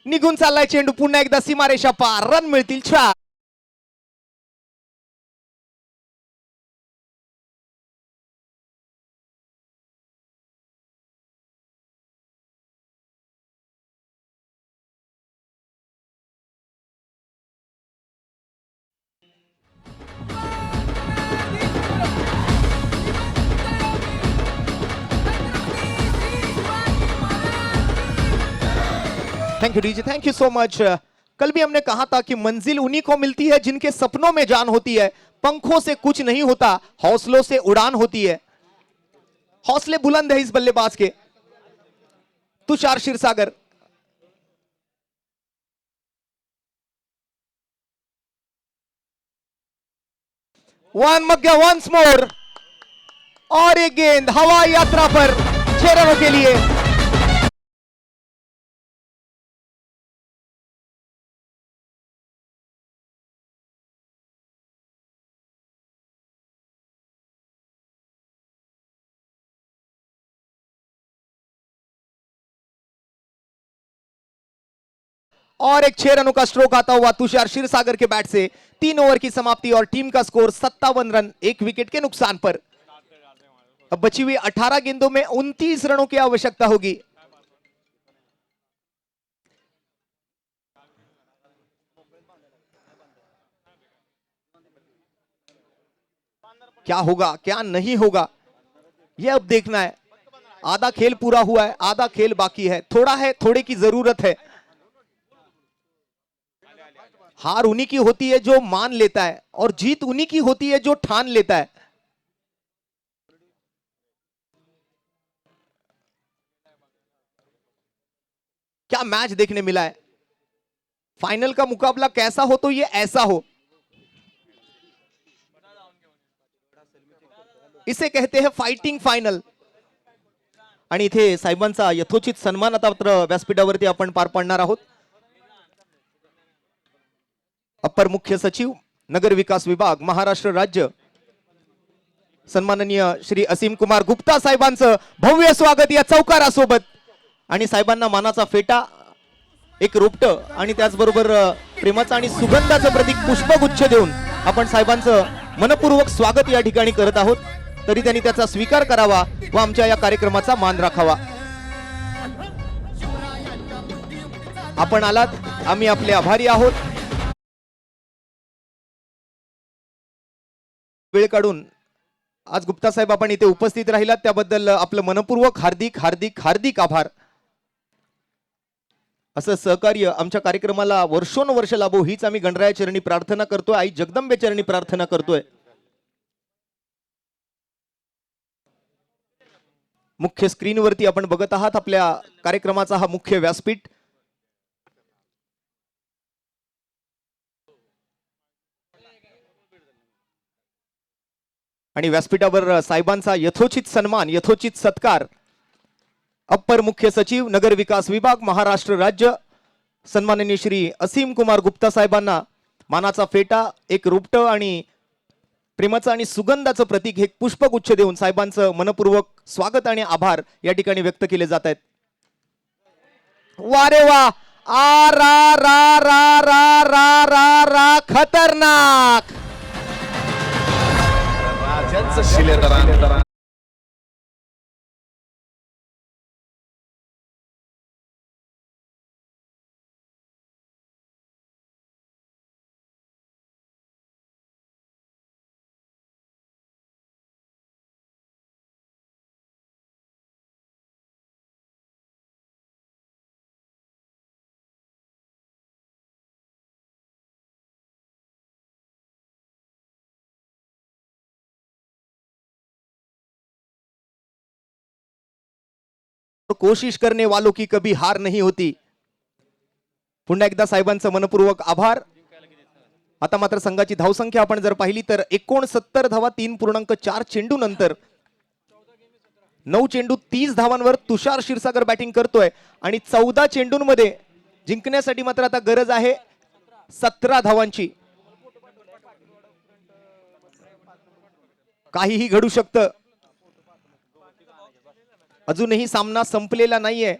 निघून चाललाय चेंडू, पुन्हा एकदा सीमारेषा पार, रन मिळतील 4। Thank you DJ, thank you so much. कल भी हमने कहा था कि मंजिल उन्हीं को मिलती है जिनके सपनों में जान होती है, पंखों से कुछ नहीं होता, हौसलों से उड़ान होती है। हौसले बुलंद है इस बल्लेबाज के, तुषार क्षीरसागर। वन मग्या वंस मोर, और एक गेंद हवाई यात्रा पर 6 रनों के लिए। और एक 6 रनों का स्ट्रोक आता हुआ तुषार क्षीरसागर के बैट से, 3 ओवर की समाप्ति और टीम का स्कोर 57 रन, 1 विकेट के नुकसान पर। अब बची हुई 18 गेंदों में 29 रनों की आवश्यकता होगी। क्या होगा क्या नहीं होगा यह अब देखना है। आधा खेल पूरा हुआ है, आधा खेल बाकी है, थोड़े की जरूरत है। हार उन्हीं की होती है जो मान लेता है, और जीत उन्हीं की होती है जो ठान लेता है। क्या मैच देखने मिला है। फाइनल का मुकाबला कैसा हो तो ये ऐसा हो, इसे कहते हैं फाइटिंग फायनल। आणि इथे साहेबांचा यथोचित सन्मान आता मात्र व्यासपीठावरती आपण पार पाडणार आहोत। अप्पर मुख्य सचिव नगर विकास विभाग महाराष्ट्र राज्य सन्माननीय श्री असीम कुमार गुप्ता साहेबांचं भव्य स्वागत या चौकारासोबत, आणि साहेबांना मानाचा फेटा, एक रोपट आणि त्याचबरोबर प्रेमाचं आणि सुगंधाचं प्रतीक पुष्पगुच्छ देऊन आपण साहेबांचं मनपूर्वक स्वागत या ठिकाणी करत आहोत। तरी त्यांनी त्याचा स्वीकार करावा व आमच्या या कार्यक्रमाचा मान राखावा। आपण आलात, आम्ही आपले आभारी आहोत। वेळ काढून आज गुप्ता साहेब आपण इथे उपस्थित राहिलात त्याबद्दल आपलं मनपूर्वक हार्दिक हार्दिक हार्दिक आभार। असं सहकार्य आमच्या कार्यक्रमाला वर्षोनवर्ष लाभो हीच आम्ही गणराया चरणी प्रार्थना करतोय, आई जगदंबे चरणी प्रार्थना करतोय। मुख्य स्क्रीनवरती आपण बघत आहात आपल्या कार्यक्रमाचा हा मुख्य व्यासपीठ। आणि व्यासपीठावर साहेबांचा यथोचित सन्मान, यथोचित सत्कार अप्पर मुख्य सचिव नगर विकास विभाग महाराष्ट्र राज्य सन्माननीय श्री असीम कुमार गुप्ता साहेबांना मानाचा फेटा, एक रोपट आणि प्रेमाचं आणि सुगंधाचं प्रतीक हे पुष्पगुच्छ देऊन साहेबांचं मनपूर्वक स्वागत आणि आभार या ठिकाणी व्यक्त केले जात आहेत। वा रे वा, आ रा रा रा रा रा रा रा खतरनाक राजांचं शिलेदार कोशिश करने वालों की कभी हार नहीं होती. पुन्हा एकदा साहेबांचं मनपूर्वक आभार. आता मात्र संघाची धावसंख्या आपण जर पाहिली तर 69 धावा 3.4 चेंडू नंतर 9 चेंडू 30 धावांवर तुषार क्षीरसागर बॅटिंग करतोय आणि 14 चेंडूंमध्ये जिंकण्यासाठी मात्र आता गरज आहे 17 धावांची. काहीही घडू शकतं. अजूनही सामना संपलेला नाहीये.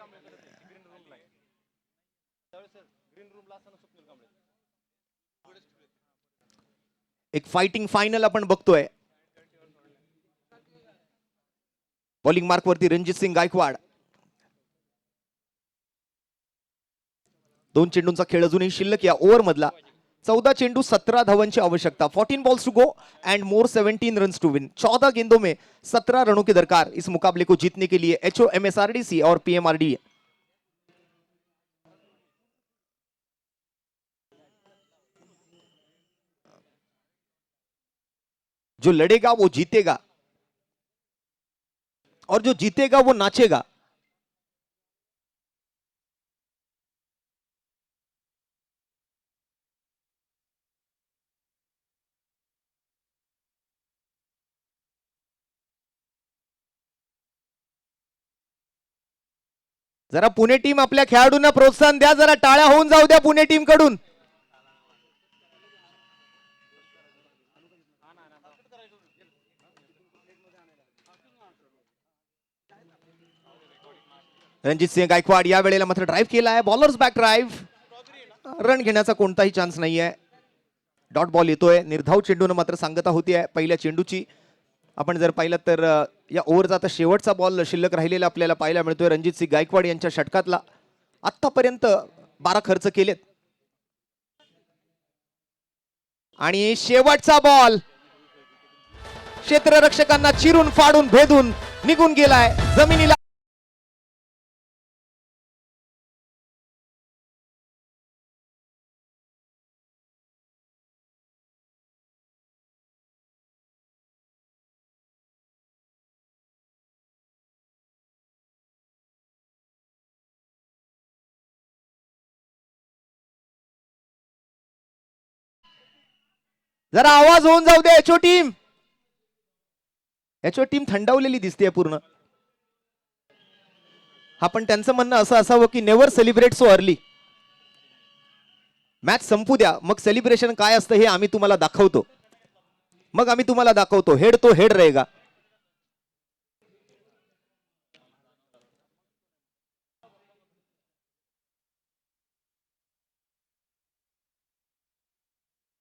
एक फायटिंग फायनल आपण बघतोय. बॉलिंग मार्क वरती रणजित सिंग गायकवाड. 2 चेंडूंचा खेळ अजूनही शिल्लक या ओव्हर मधला. 14 चेंडू 17 धावांची आवश्यकता. 14 balls to go and more 17 runs to win. 14 गेंदों में 17 रनों के दरकार इस मुकाबले को जीतने के लिए. HOMSRDC और PMRD. जो लड़ेगा वो जीतेगा और जो जीतेगा वो नाचेगा. जरा पुणे टीम आपल्या खेळाडूंना प्रोत्साहन द्या. जरा टाळ्या होऊन जाऊ द्या पुणे टीम कडून. रणजित सिंह गायकवाड या वेळेला मात्र ड्राईव्ह केला आहे. Bowlers back drive. रन घेण्याचा कोणताही चान्स नाहीये. डॉट बॉल येतोय. निर्धाव चेंडून मात्र सांगता होती आहे पहिल्या चेंडूची. आपण जर पाहिलं तर या ओव्हरचा आता शेवटचा बॉल शिल्लक राहिलेला आपल्याला पाहायला मिळतोय. रणजित सिंग गायकवाड यांच्या षटकातला आतापर्यंत 12 खर्च केलेत आणि शेवटचा बॉल क्षेत्ररक्षकांना चिरून फाडून भेदून निघून गेलाय जमिनीला. जरा आवाज होऊन जाऊ दे. एचओ टीम थंडावलेली दिसते पूर्ण. हा पण त्यांचं म्हणणं असं असावं की never celebrate so early. Match संपू द्या मग सेलिब्रेशन काय असतं हे आम्ही तुम्हाला दाखवतो. हेड तो हेड रहेगा.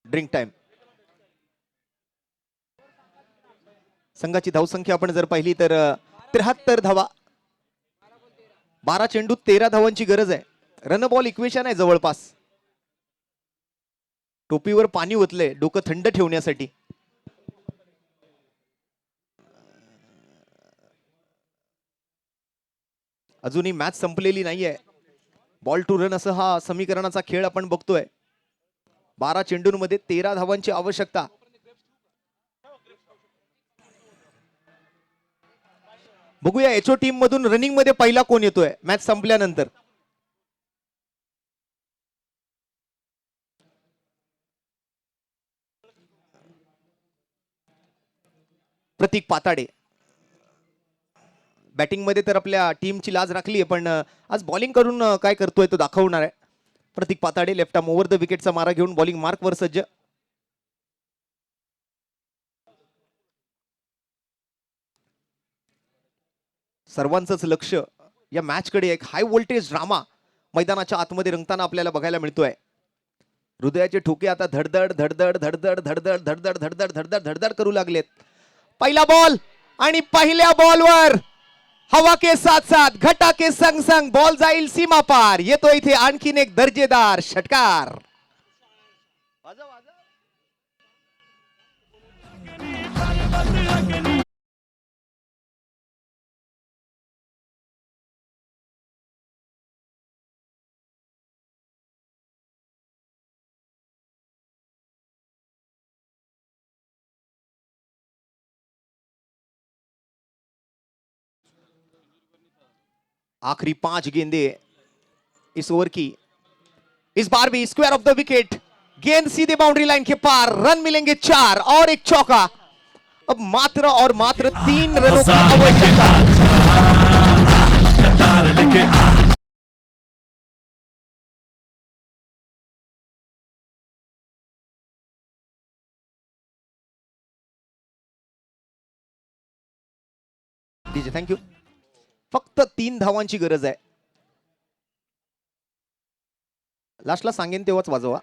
Drink time. संघाची धावसंख्या आपण जर पाहिली तर 73 धावा. 12 चेंडू 13 धावांची गरज आहे. रन बॉल इक्वेशन आहे जवळपास. टोपीवर पाणी ओतले डोकं थंड ठेवण्यासाठी. अजूनही मॅच संपलेली नाहीये. बॉल टू रन असं हा समीकरणाचा खेळ आपण बघतोय. 12 चेंडूंमध्ये 13 धावांची आवश्यकता. बघूया एचओ टीम मधून रनिंग मध्ये पहिला कोण येतोय मॅच संपल्यानंतर. प्रतीक पाताडे. बॅटिंग मध्ये तर आपल्या टीमची लाज राखली आहे पण आज बॉलिंग करून काय करतोय तो दाखवणार आहे. Pratik Patade left arm over the विकेटचा मारा घेऊन बॉलिंग मार्क वर सज्ज. सर्वांचंच लक्ष या मॅच कडे. एक हाय व्होल्टेज ड्रामा मैदानाच्या आतमध्ये रंगताना आपल्याला बघायला मिळतोय. हृदयाचे ठोके आता धडधड धडधड धडधड धडधड धडधड धडधड धडधड धडधड करू लागलेत. पहिला बॉल आणि पहिल्या बॉलवर हवा के साथ साथ घटा के संग संग बॉल जाईल सीमा पार. येतो इथे आणखीन एक दर्जेदार षटकार. आखिरी 5 गेंदे इस ओवर की। इस बार भी स्क्वायर ऑफ द विकेट, गेंद सीधे बाउंड्री लाइन के पार, रन मिलेंगे 4 और एक चौका। अब मात्र और मात्र 3 रनों की आवश्यकता। DJ thank you. फक्त 3 धावांची गरज आहे। लास्टला सांगेन तेव्हाच वाजवा।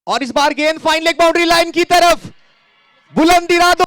और इस बार गेंद फाइन लेग बाउंड्री लाइन की तरफ, बुलंद इरादों।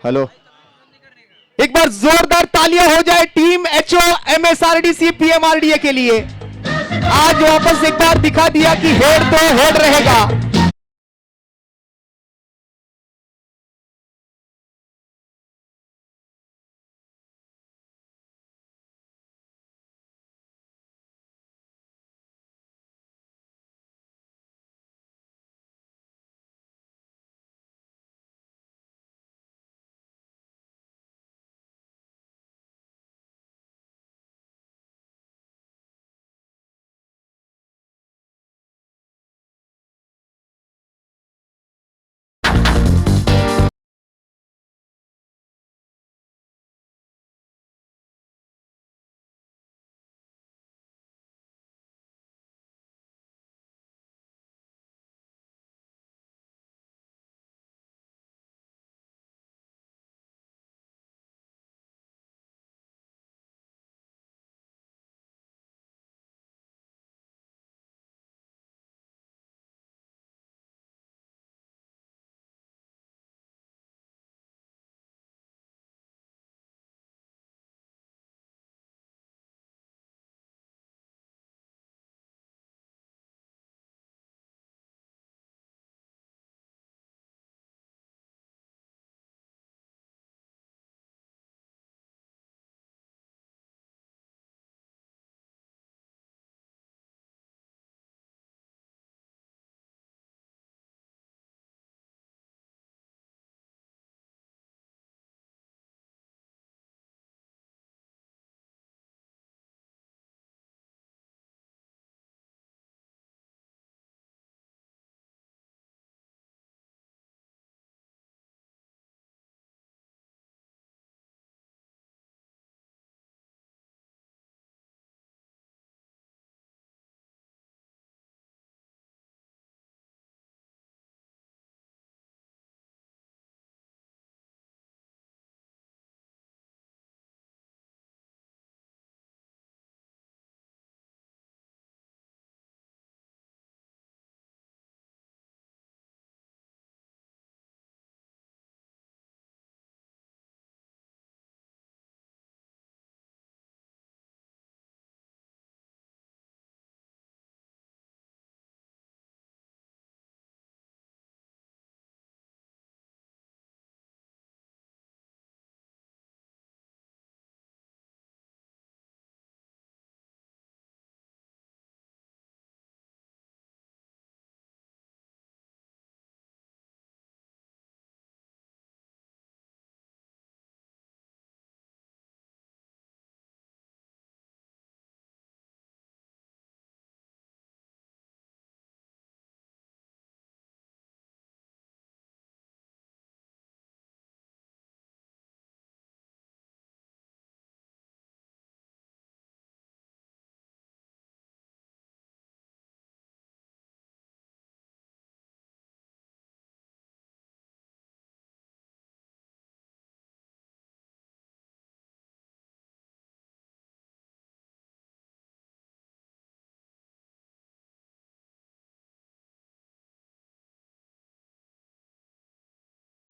हेलो, एक बार जोरदार तालियां हो जाए टीम एचओ एमएसआरडीसी पीएमआरडीए के लिए। आज वापस एक बार दिखा दिया कि हेड तो हेड रहेगा।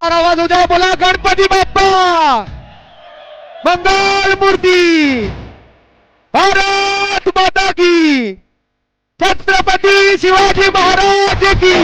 आवाज उद्या बोला गणपती बाप्पा मंगल मूर्ती भारत माता की छत्रपती शिवाजी महाराज की